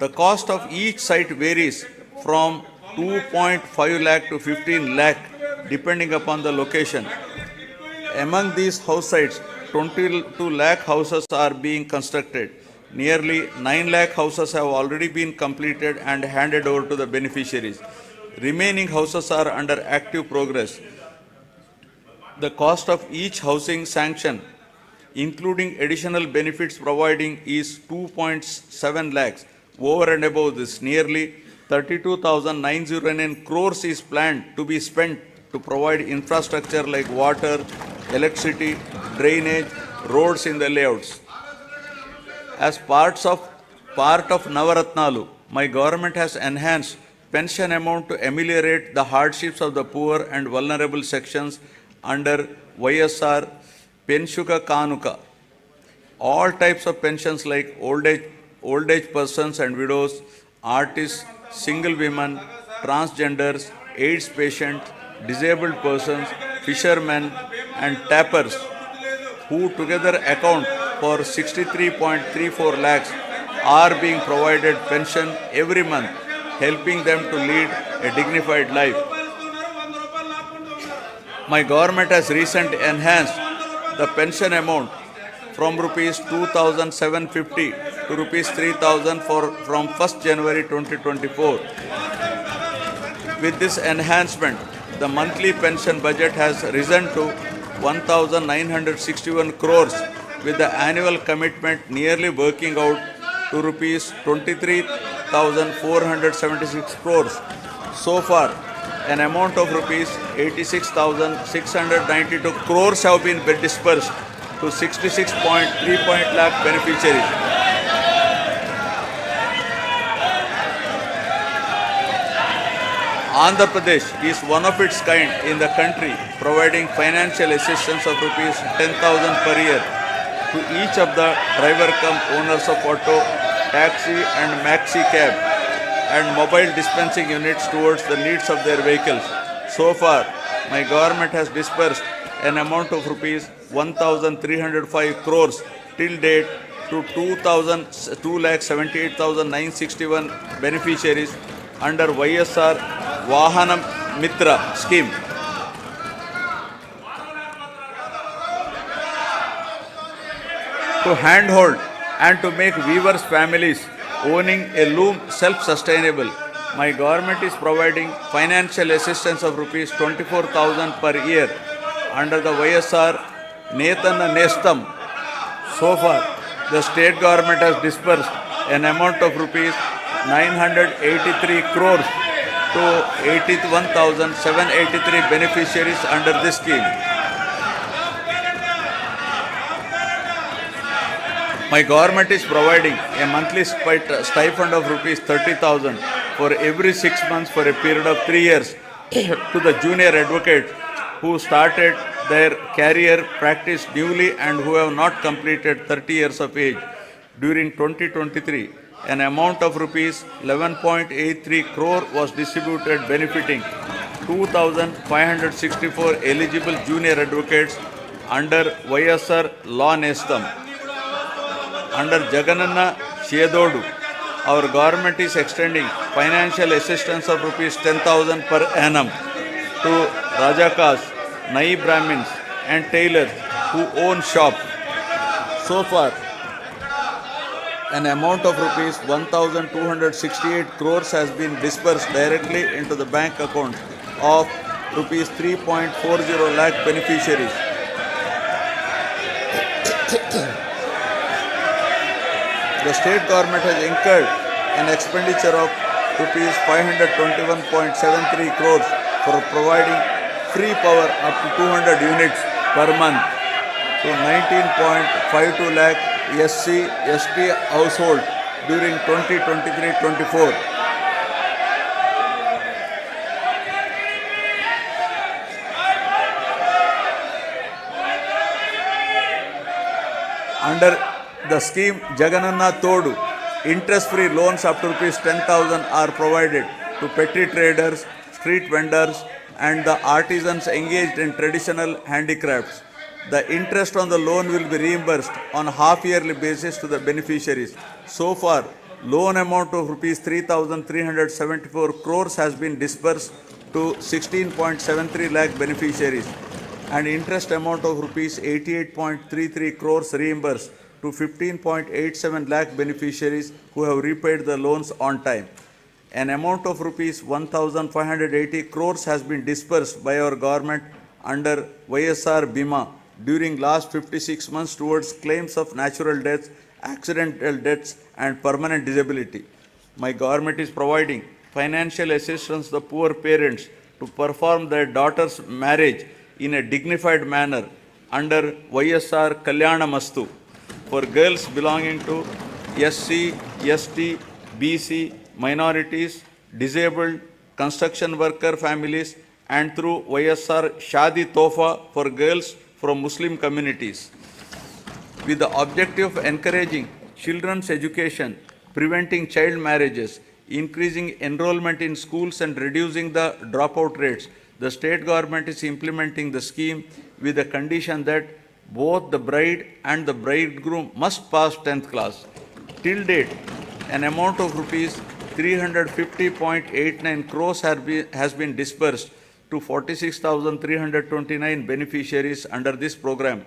The cost of each site varies from 2.5 lakh to 15 lakh depending upon the location. Among these house sites, 22 lakh houses are being constructed. Nearly 9 lakh houses have already been completed and handed over to the beneficiaries. Remaining houses are under active progress. The cost of each housing sanction, including additional benefits providing, is 2.7 lakhs. Over and above this, nearly 32,909 crores is planned to be spent to provide infrastructure like water, electricity, drainage, roads in the layouts. As part of Navaratnalu, my government has enhanced pension amount to ameliorate the hardships of the poor and vulnerable sections under YSR Penshuka Kanuka. All types of pensions like old age persons and widows, artists, single women, transgenders, AIDS patients, disabled persons, fishermen and tappers, who together account for 63.34 lakhs, are being provided pension every month, helping them to lead a dignified life. My government has recently enhanced the pension amount from rupees 2,750 to rupees 3,000 from 1st January 2024. With this enhancement, the monthly pension budget has risen to 1,961 crores, with the annual commitment nearly working out to rupees 23,476 crores. So far, an amount of rupees 86,692 crores have been dispersed to 66.3 lakh beneficiaries. Andhra Pradesh is one of its kind in the country, providing financial assistance of rupees 10,000 per year to each of the driver cum owners of auto, taxi and maxi cab and mobile dispensing units towards the needs of their vehicles. So far, my government has disbursed an amount of rupees 1,305 crores till date to 2,78,961 beneficiaries under YSR Vahana Mitra scheme. To handhold and to make weavers' families owning a loom self-sustainable, my government is providing financial assistance of rupees 24,000 per year under the YSR Netana Nestam. So far, the state government has disbursed an amount of rupees 983 crores to 81,783 beneficiaries under this scheme. My government is providing a monthly stipend of rupees 30,000 for every 6 months for a period of 3 years to the junior advocates who started their career practice newly and who have not completed 30 years of age. During 2023, an amount of rupees 11.83 crore was distributed benefiting 2,564 eligible junior advocates under YSR Law Nestam. Under Jagananna Chedodu, our government is extending financial assistance of rupees 10,000 per annum to Rajakas, Nai Brahmins and tailors who own shop. So far, an amount of rupees 1,268 crores has been disbursed directly into the bank account of rupees 3.40 lakh beneficiaries. The state government has incurred an expenditure of rupees 521.73 crores for providing free power up to 200 units per month to 19.52 lakh SC/ST household during 2023-24. Under the scheme Jagananna Todu, interest-free loans up to rupees 10,000 are provided to petty traders, street vendors and the artisans engaged in traditional handicrafts. The interest on the loan will be reimbursed on a half-yearly basis to the beneficiaries. So far, loan amount of rupees 3,374 crores has been disbursed to 16.73 lakh beneficiaries and interest amount of rupees 88.33 crores reimbursed to 15.87 lakh beneficiaries who have repaid the loans on time. An amount of rupees 1,580 crores has been disbursed by our government under YSR Bima during last 56 months towards claims of natural deaths, accidental deaths and permanent disability. My government is providing financial assistance to the poor parents to perform their daughter's marriage in a dignified manner under YSR Kalyana Mastu for girls belonging to SC, ST, BC, minorities, disabled, construction worker families and through YSR Shadi Tofa for girls from Muslim communities. With the objective of encouraging children's education, preventing child marriages, increasing enrollment in schools and reducing the dropout rates, the state government is implementing the scheme with the condition that both the bride and the bridegroom must pass 10th class. Till date, an amount of rupees 350.89 crores has been disbursed to 46,329 beneficiaries under this program.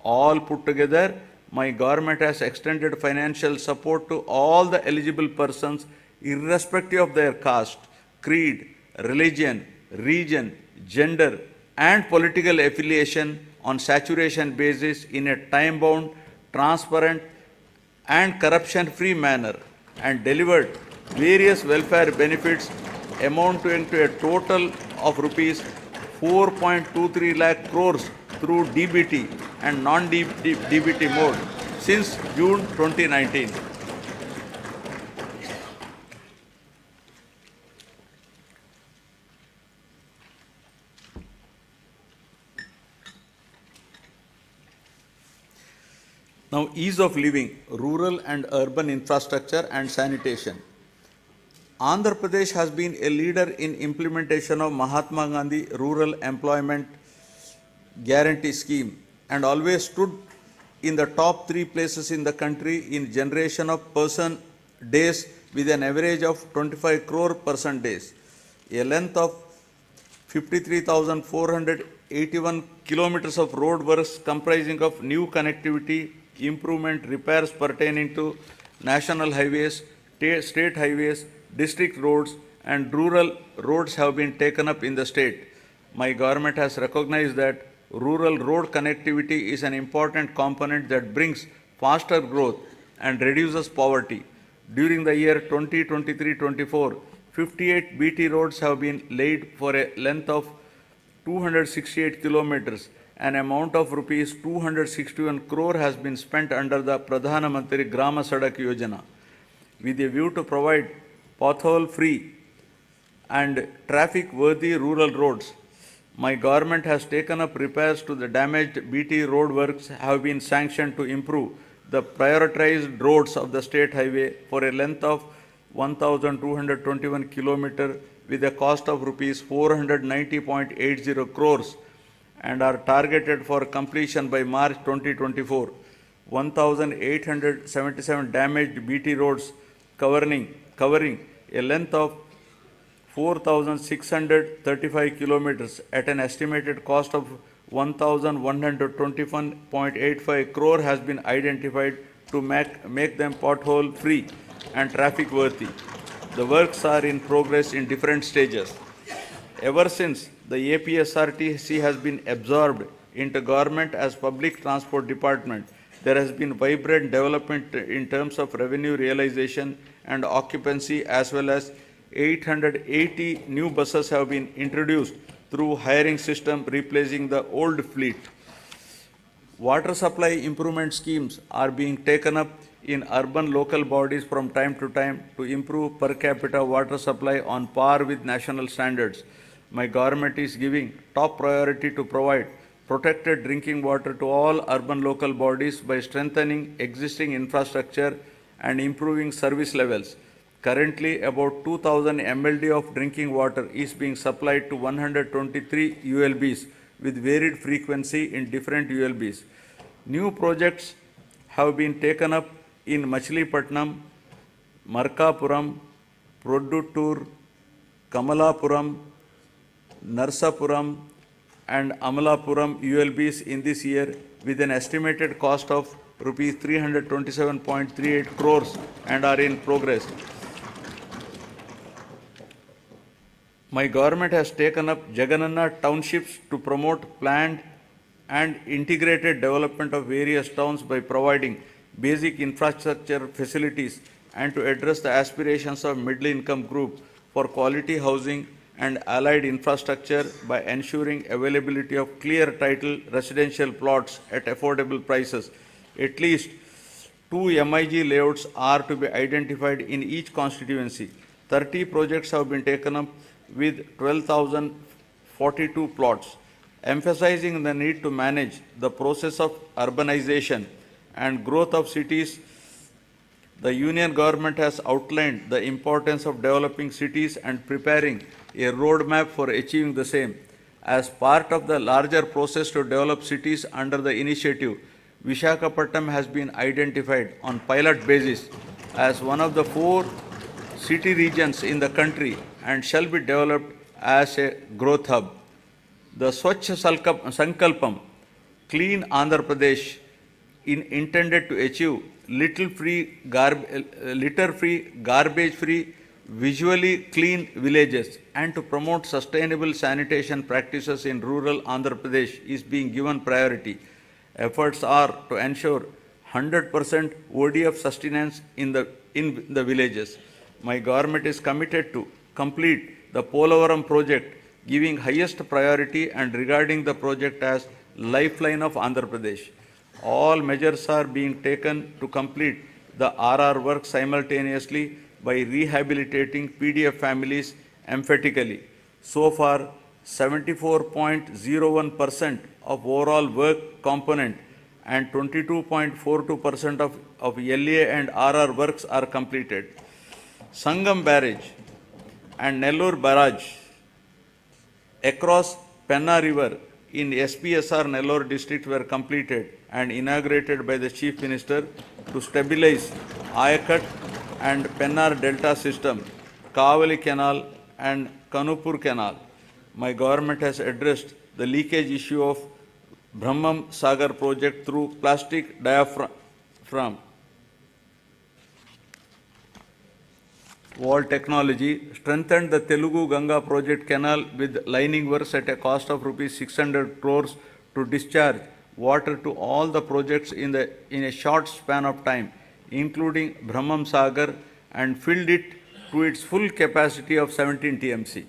All put together, my government has extended financial support to all the eligible persons irrespective of their caste, creed, religion, region, gender and political affiliation on saturation basis in a time-bound, transparent and corruption-free manner and delivered various welfare benefits amounting to a total of rupees 4.23 lakh crores through DBT and non-DBT mode since June 2019. Now, ease of living, rural and urban infrastructure and sanitation. Andhra Pradesh has been a leader in implementation of Mahatma Gandhi Rural Employment Guarantee Scheme and always stood in the top 3 places in the country in generation of person days with an average of 25 crore person days. A length of 53,481 kilometers of road works comprising of new connectivity, improvement, repairs pertaining to national highways, state highways, district roads and rural roads have been taken up in the state. My government has recognized that rural road connectivity is an important component that brings faster growth and reduces poverty. During the year 2023-24, 58 BT roads have been laid for a length of 268 kilometers. An amount of rupees 261 crore has been spent under the Pradhana Mantri Grama Sadak Yojana with a view to provide pothole-free and traffic-worthy rural roads. My government has taken up repairs to the damaged BT road works have been sanctioned to improve the prioritized roads of the state highway for a length of 1,221 km with a cost of rupees 490.80 crores and are targeted for completion by March 2024. 1,877 damaged BT roads covering a length of 4,635 kilometers at an estimated cost of 1,121.85 crore has been identified to make them pothole free and traffic worthy. The works are in progress in different stages. Ever since the APSRTC has been absorbed into government as public transport department, there has been vibrant development in terms of revenue realization and occupancy, as well as 880 new buses have been introduced through hiring system replacing the old fleet. Water supply improvement schemes are being taken up in urban local bodies from time to time to improve per capita water supply on par with national standards. My government is giving top priority to provide protected drinking water to all urban local bodies by strengthening existing infrastructure and improving service levels. Currently, about 2,000 MLD of drinking water is being supplied to 123 ULBs with varied frequency in different ULBs. New projects have been taken up in Machilipatnam, Markapuram, Produttur, Kamalapuram, Narsapuram, and Amalapuram ULBs in this year with an estimated cost of rupees 327.38 crores and are in progress. My government has taken up Jagannath townships to promote planned and integrated development of various towns by providing basic infrastructure facilities and to address the aspirations of middle income group for quality housing and allied infrastructure by ensuring availability of clear title residential plots at affordable prices. At least 2 MIG layouts are to be identified in each constituency. 30 projects have been taken up with 12,042 plots, emphasizing the need to manage the process of urbanization and growth of cities. The Union government has outlined the importance of developing cities and preparing a roadmap for achieving the same. As part of the larger process to develop cities under the initiative, Visakhapatnam has been identified on pilot basis as one of the 4 city regions in the country and shall be developed as a growth hub. The Swachh Sankalpam, Clean Andhra Pradesh, intended to achieve litter-free, garbage-free, visually clean villages and to promote sustainable sanitation practices in rural Andhra Pradesh is being given priority. Efforts are to ensure 100% ODF sustenance in the villages. My government is committed to complete the Polavaram project, giving highest priority and regarding the project as lifeline of Andhra Pradesh. All measures are being taken to complete the RR work simultaneously by rehabilitating PDF families emphatically. So far, 74.01% of overall work component and 22.42% of LA and RR works are completed. Sangam Barrage and Nellore Barrage across Penna River in SPSR Nellore district were completed and inaugurated by the Chief Minister to stabilize Ayakat and Pennar Delta system, Kavali Canal and Kanupur Canal. My government has addressed the leakage issue of Brahmam Sagar project through plastic diaphragm wall technology, strengthened the Telugu Ganga project canal with lining works at a cost of rupees 600 crores to discharge water to all the projects in a short span of time, including Brahmam Sagar, and filled it to its full capacity of 17 TMC.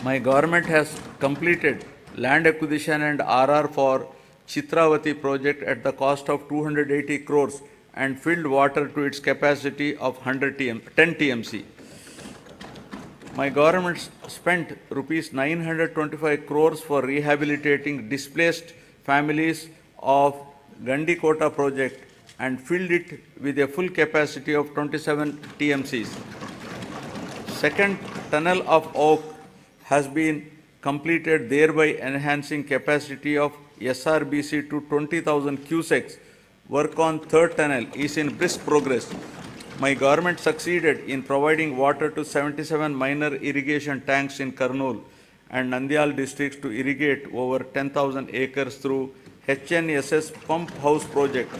My government has completed land acquisition and RR for Chitravati project at the cost of 280 crores and filled water to its capacity of 10 TMC. My government spent rupees 925 crores for rehabilitating displaced families of Gandikota project and filled it with a full capacity of 27 TMCs. Second tunnel of Oak has been completed, thereby enhancing capacity of SRBC to 20,000 cusecs. Work on third tunnel is in brisk progress. My government succeeded in providing water to 77 minor irrigation tanks in Kurnool and Nandyal districts to irrigate over 10,000 acres through HNSS pump house project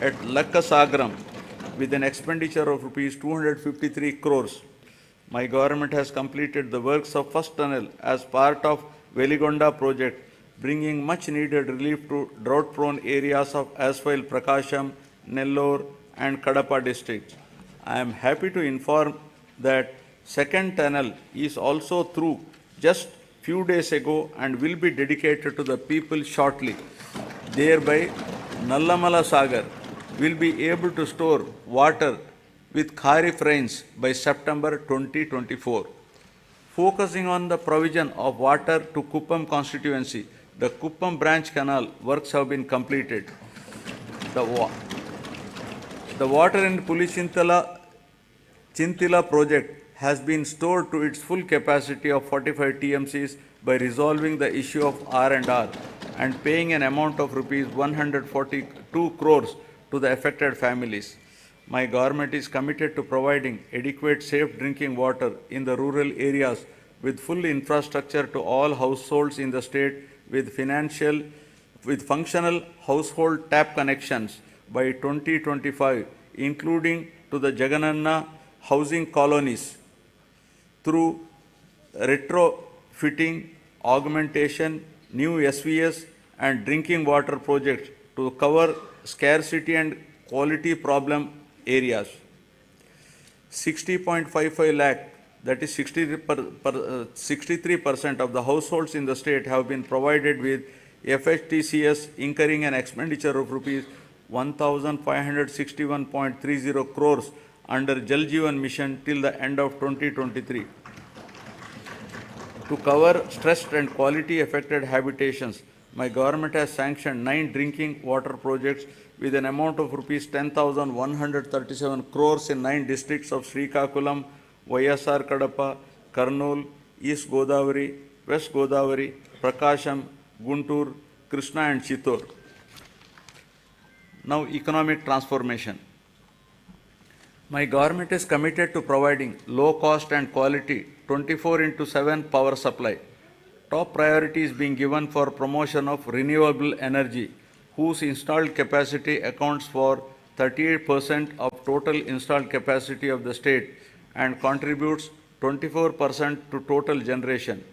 at Lakkasagaram with an expenditure of rupees 253 crores. My government has completed the works of first tunnel as part of Veligonda project, bringing much needed relief to drought-prone areas of Aswile, Prakasham, Nellore and Kadapa districts. I am happy to inform that second tunnel is also through just few days ago and will be dedicated to the people shortly. Thereby, Nallamala Sagar will be able to store water with Kharif rains by September 2024. Focusing on the provision of water to Kuppam constituency, the Kuppam branch canal works have been completed. The water in Chintila project has been stored to its full capacity of 45 TMCs by resolving the issue of R&R and paying an amount of rupees 142 crores to the affected families. My government is committed to providing adequate safe drinking water in the rural areas with full infrastructure to all households in the state with functional household tap connections by 2025, including to the Jagananna housing colonies through retrofitting, augmentation, new SVS and drinking water projects to cover scarcity and quality problem areas. 60.55 lakh, that is 63% of the households in the state have been provided with FHTCS, incurring an expenditure of rupees 1,561.30 crores under Jal Jeevan Mission till the end of 2023. To cover stressed and quality affected habitations, my government has sanctioned 9 drinking water projects with an amount of rupees 10,137 crores in 9 districts of Srikakulam, YSR Kadapa, Kurnool, East Godavari, West Godavari, Prakasham, Guntur, Krishna and Chittor. Now, economic transformation. My government is committed to providing low cost and quality 24/7 power supply. Top priority is being given for promotion of renewable energy, whose installed capacity accounts for 38% of total installed capacity of the state and contributes 24% to total generation.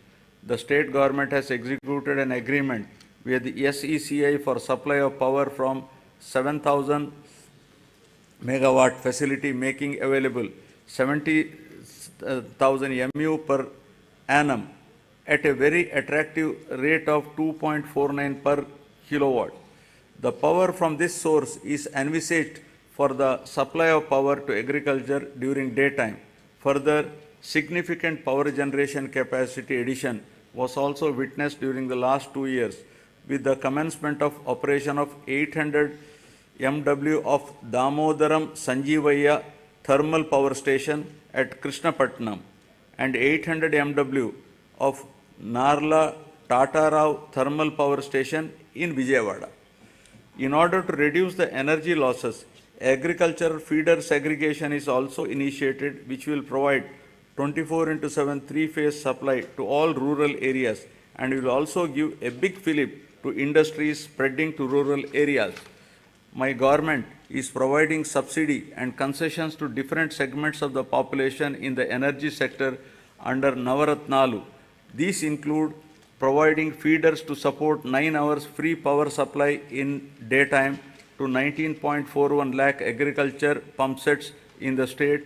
The state government has executed an agreement with the SECI for supply of power from 7,000 megawatt facility, making available 70,000 MU per annum at a very attractive rate of 2.49 per kilowatt. The power from this source is envisaged for the supply of power to agriculture during daytime. Further, significant power generation capacity addition was also witnessed during the last 2 years with the commencement of operation of 800 MW of Damodaram Sanjeevaya thermal power station at Krishnapatnam and 800 MW of Narla Tatarao thermal power station in Vijayawada. In order to reduce the energy losses, agricultural feeder segregation is also initiated, which will provide 24/7 three-phase supply to all rural areas and will also give a big fillip to industries spreading to rural areas. My government is providing subsidy and concessions to different segments of the population in the energy sector under Navaratnalu. These include providing feeders to support 9 hours free power supply in daytime to 19.41 lakh agriculture pump sets in the state,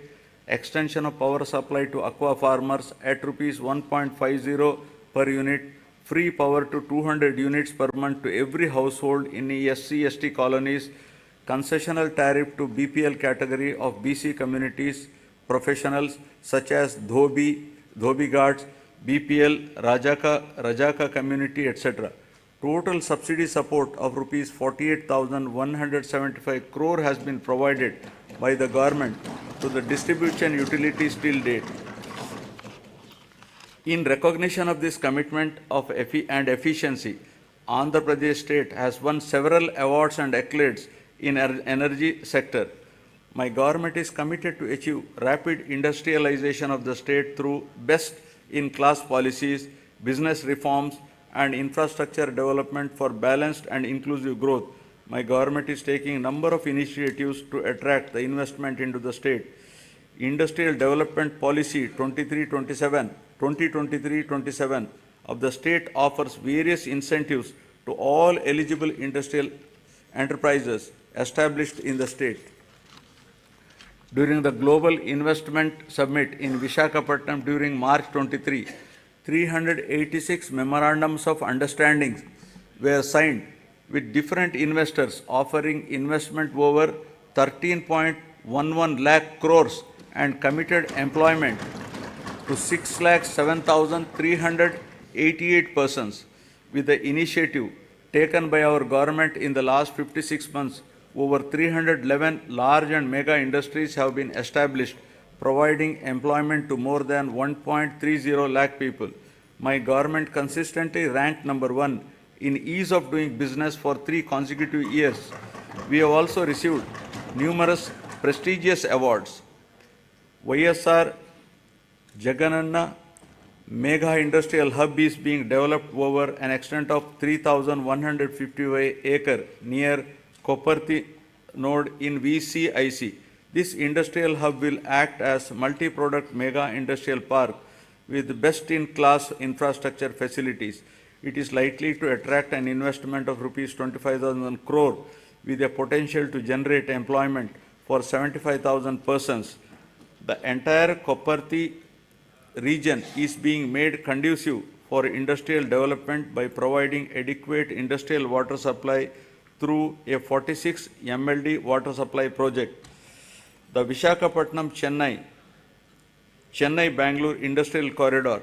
extension of power supply to aqua farmers at rupees 1.50 per unit, free power to 200 units per month to every household in SC/ST colonies, concessional tariff to BPL category of BC communities, professionals such as dhobi, Dhobi Ghats, BPL, Rajaka community, etc. Total subsidy support of rupees 48,175 crore has been provided by the government to the distribution utilities till date. In recognition of this commitment and efficiency, Andhra Pradesh state has won several awards and accolades in energy sector. My government is committed to achieve rapid industrialization of the state through best-in-class policies, business reforms, and infrastructure development for balanced and inclusive growth. My government is taking a number of initiatives to attract the investment into the state. Industrial Development Policy 2023-27 of the state offers various incentives to all eligible industrial enterprises established in the state. During the Global Investment Summit in Visakhapatnam during March 23, 386 memorandums of understanding were signed with different investors offering investment over 13.11 lakh crores and committed employment to 6,07,388 persons. With the initiative taken by our government in the last 56 months, over 311 large and mega industries have been established, providing employment to more than 1.30 lakh people. My government consistently ranked number 1 in ease of doing business for 3 consecutive years. We have also received numerous prestigious awards. YSR Jagananna Mega Industrial Hub is being developed over an extent of 3,155 acres near Koparthi node in VCIC. This industrial hub will act as multi-product mega industrial park with best-in-class infrastructure facilities. It is likely to attract an investment of rupees 25,000 crore with a potential to generate employment for 75,000 persons. The entire Koparthi region is being made conducive for industrial development by providing adequate industrial water supply through a 46 MLD water supply project. The Chennai-Bangalore Industrial Corridor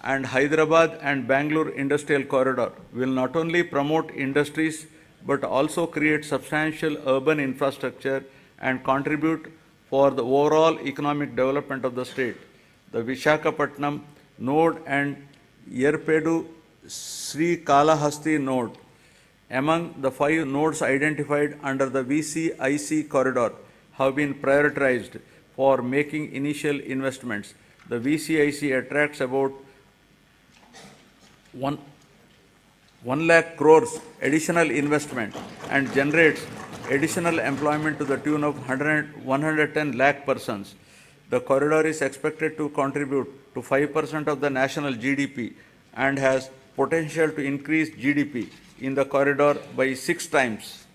and Hyderabad and Bangalore Industrial Corridor will not only promote industries but also create substantial urban infrastructure and contribute for the overall economic development of the state. The Visakhapatnam node and Yerpedu Sri Kalahasti node, among the 5 nodes identified under the VCIC corridor, have been prioritized for making initial investments. The VCIC attracts about 1 lakh crores additional investment and generates additional employment to the tune of 110 lakh persons. The corridor is expected to contribute to 5% of the national GDP and has potential to increase GDP in the corridor by 6 times.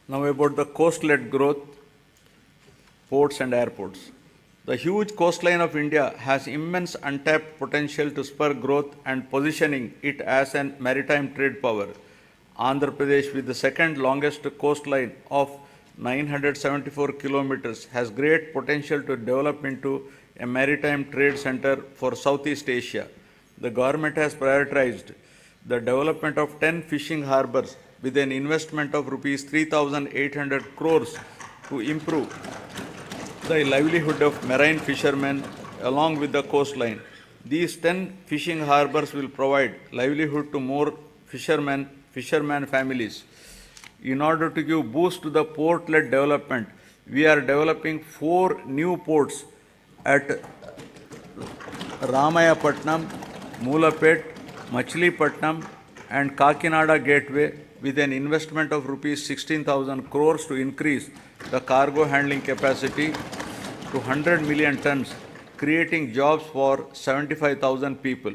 Now about the coast-led growth, ports and airports. The huge coastline of India has immense untapped potential to spur growth and positioning it as a maritime trade power. Andhra Pradesh, with the second longest coastline of 974 kilometers, has great potential to develop into a maritime trade center for Southeast Asia. The government has prioritized the development of 10 fishing harbors with an investment of rupees 3,800 crores to improve the livelihood of marine fishermen along with the coastline. These 10 fishing harbors will provide livelihood to more fishermen families. In order to give boost to the port-led development, we are developing 4 new ports at Ramayapatnam, Moolapet, Machilipatnam and Kakinada Gateway with an investment of rupees 16,000 crores to increase the cargo handling capacity to 100 million tons, creating jobs for 75,000 people.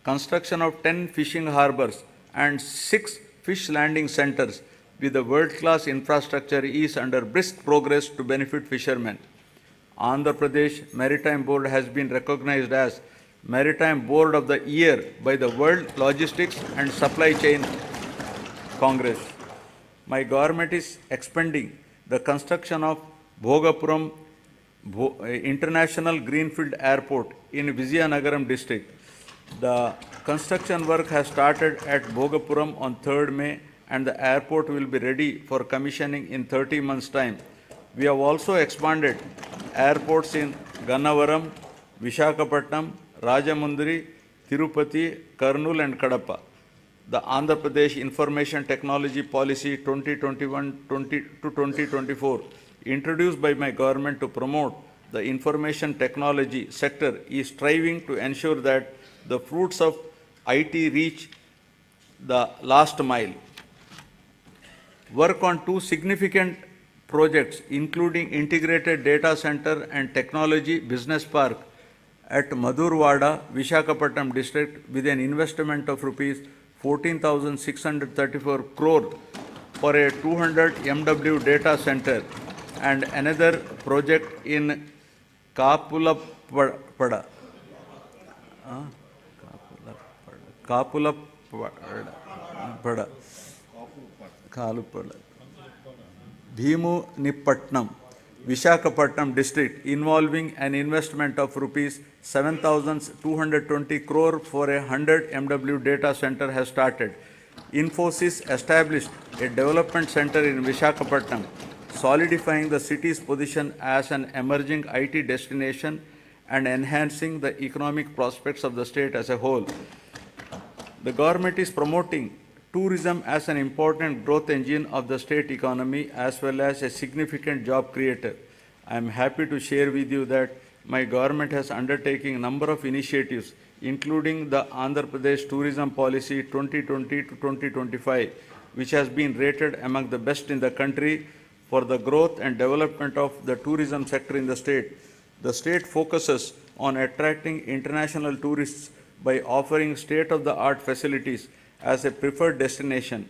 Construction of 10 fishing harbors and 6 fish landing centers with a world-class infrastructure is under brisk progress to benefit fishermen. Andhra Pradesh Maritime Board has been recognized as Maritime Board of the Year by the World Logistics and Supply Chain Congress. My government is expanding the construction of Bhogapuram International Greenfield Airport in Vizianagaram district. The construction work has started at Bhogapuram on 3rd May and the airport will be ready for commissioning in 30 months' time. We have also expanded airports in Gannavaram, Vishakhapatnam, Rajamundri, Tirupati, Kurnool and Kadapa. The Andhra Pradesh Information Technology Policy 2021 to 2024, introduced by my government to promote the information technology sector, is striving to ensure that the fruits of IT reach the last mile. Work on 2 significant projects, including integrated data center and technology business park at Madhurwada, Vishakhapatnam district, with an investment of rupees 14,634 crore for a 200 MW data center, and another project in Kapulapada, Bhimunipatnam, Vishakhapatnam district, involving an investment of rupees 7,220 crore for a 100 MW data center has started. Infosys established a development center in Vishakhapatnam, solidifying the city's position as an emerging IT destination and enhancing the economic prospects of the state as a whole. The government is promoting tourism as an important growth engine of the state economy as well as a significant job creator. I am happy to share with you that my government has undertaken a number of initiatives, including the Andhra Pradesh Tourism Policy 2020 to 2025, which has been rated among the best in the country for the growth and development of the tourism sector in the state. The state focuses on attracting international tourists by offering state-of-the-art facilities as a preferred destination.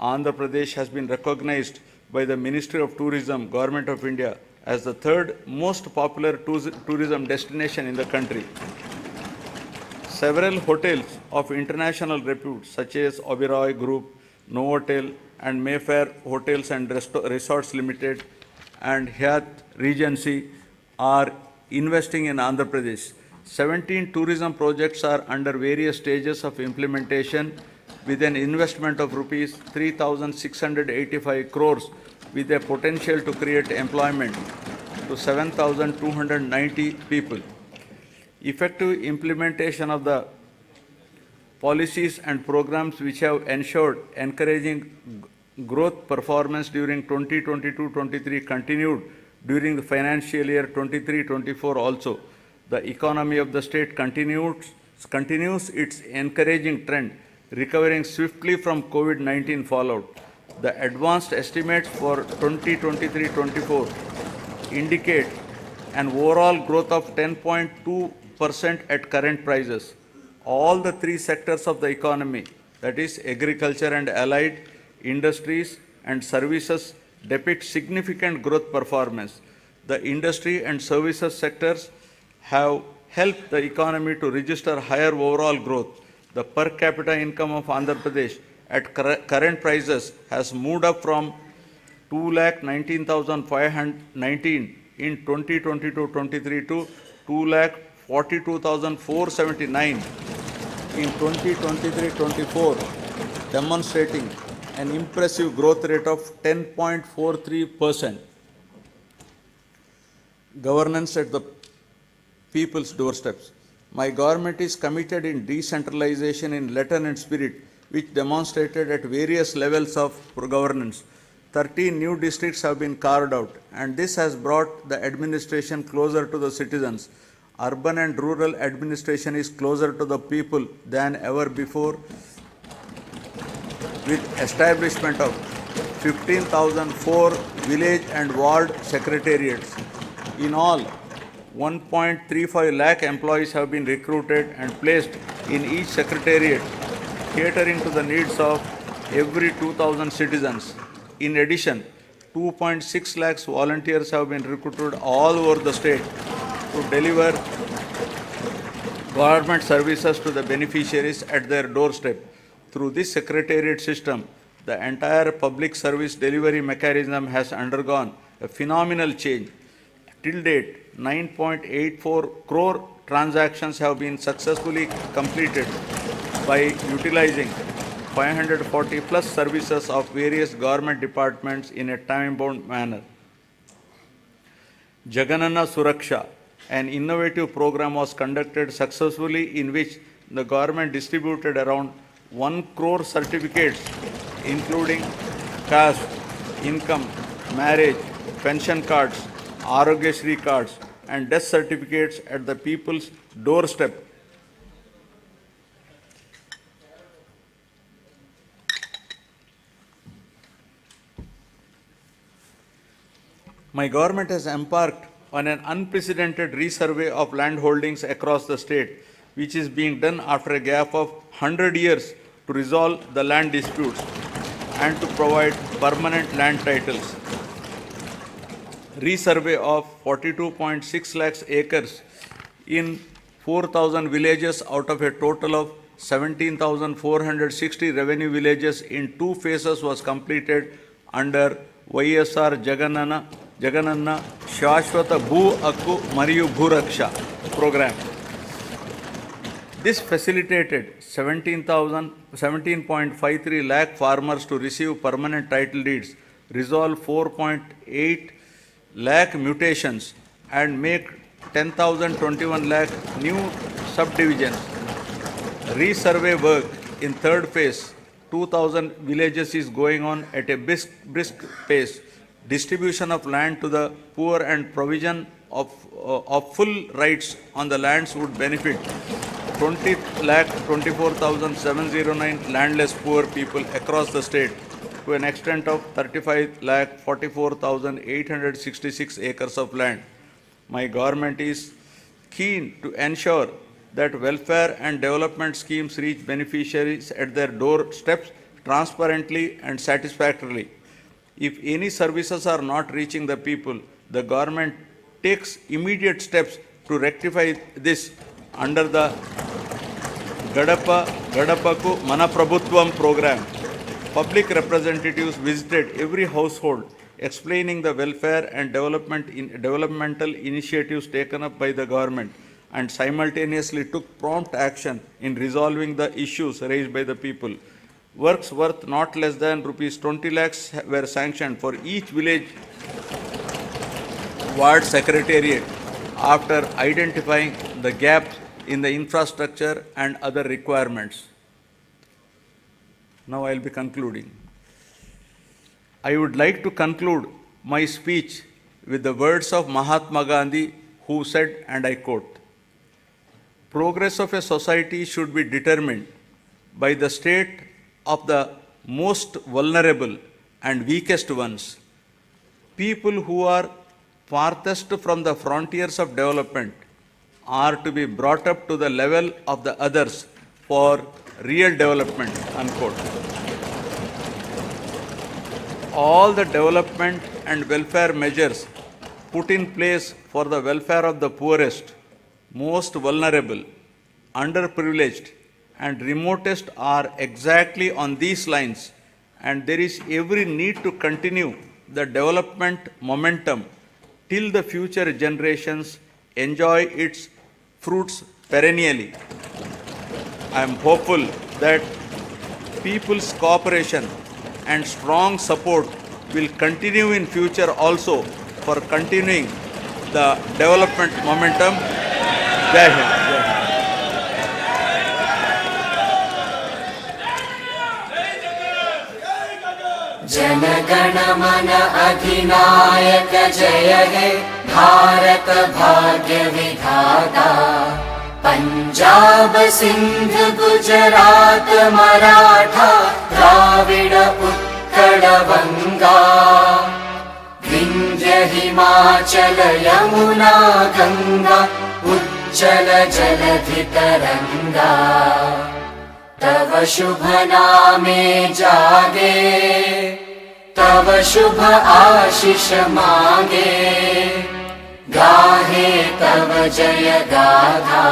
Andhra Pradesh has been recognized by the Ministry of Tourism, Government of India, as the 3rd most popular tourism destination in the country. Several hotels of international repute, such as Oberoi Group, Novotel, and Mayfair Hotels and Resorts Limited, and Hyatt Regency, are investing in Andhra Pradesh. 17 tourism projects are under various stages of implementation, with an investment of rupees 3,685 crores, with a potential to create employment to 7,290 people. Effective implementation of the policies and programs which have ensured encouraging growth performance during 2022-23 continued during the financial year 23-24 also. The economy of the state continues its encouraging trend, recovering swiftly from COVID-19 fallout. The advanced estimates for 2023-24 indicate an overall growth of 10.2% at current prices. All the 3 sectors of the economy, that is agriculture and allied, industries and services, depict significant growth performance. The industry and services sectors have helped the economy to register higher overall growth. The per capita income of Andhra Pradesh at current prices has moved up from 2,19,519 in 2022-23 to 2,42,479 in 2023-24, demonstrating an impressive growth rate of 10.43%. Governance at the people's doorsteps. My government is committed in decentralization in letter and spirit, which demonstrated at various levels of governance. 13 new districts have been carved out, and this has brought the administration closer to the citizens. Urban and rural administration is closer to the people than ever before, with establishment of 15,004 village and ward secretariats. In all, 1.35 lakh employees have been recruited and placed in each secretariat, catering to the needs of every 2,000 citizens. In addition, 2.6 lakhs volunteers have been recruited all over the state to deliver government services to the beneficiaries at their doorstep. Through this secretariat system, the entire public service delivery mechanism has undergone a phenomenal change. Till date, 9.84 crore transactions have been successfully completed by utilizing 540 plus services of various government departments in a time-bound manner. Jagananna Suraksha, an innovative program, was conducted successfully in which the government distributed around 1 crore certificates including caste, income, marriage, pension cards, Arogyasri cards and death certificates at the people's doorstep. My government has embarked on an unprecedented resurvey of land holdings across the state, which is being done after a gap of 100 years to resolve the land disputes and to provide permanent land titles. Resurvey of 42.6 lakhs acres in 4,000 villages out of a total of 17,460 revenue villages in 2 phases was completed under YSR Jagananna Shashwata Bhu Akku Mariyu Bhuraksha program. This facilitated 17.53 lakh farmers to receive permanent title deeds, resolve 4.8 lakh mutations and make 10,021 lakh new subdivisions. Resurvey work in third phase, 2,000 villages is going on at a brisk pace. Distribution of land to the poor and provision of full rights on the lands would benefit 20,24,709 landless poor people across the state to an extent of 35,44,866 acres of land. My government is keen to ensure that welfare and development schemes reach beneficiaries at their doorsteps transparently and satisfactorily. If any services are not reaching the people, the government takes immediate steps to rectify this under the Gadapaku Manaprabhutvam program. Public representatives visited every household explaining the welfare and developmental initiatives taken up by the government and simultaneously took prompt action in resolving the issues raised by the people. Works worth not less than rupees 20 lakhs were sanctioned for each village ward secretariat after identifying the gaps in the infrastructure and other requirements. Now I will be concluding. I would like to conclude my speech with the words of Mahatma Gandhi, who said, and I quote, "Progress of a society should be determined by the state of the most vulnerable and weakest ones. People who are farthest from the frontiers of development are to be brought up to the level of the others for real development," unquote. All the development and welfare measures put in place for the welfare of the poorest, most vulnerable, underprivileged, and remotest are exactly on these lines, and there is every need to continue the development momentum till the future generations enjoy its fruits perennially. I am hopeful that people's cooperation and strong support will continue in future also for continuing the development momentum. Jai Hind. Jana Gana मन अधिनायक जय हे भारत भाग्य विधाता। पंजाब सिंध गुजरात मराठा द्राविड उत्कल बंगा, विंध्य हिमाचल यमुना गंगा उज्जल जलधि तरंगा। तव शुभ नामे जागे, तव शुभ आशीष मांगे, गाहे तव जय गाथा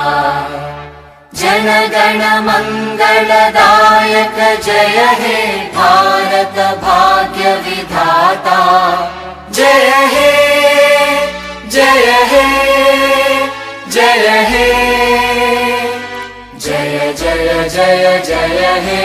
जनगण मंगलदायक जय हे भारत भाग्य विधाता जय हे जय हे जय हे जय जय जय जय हे।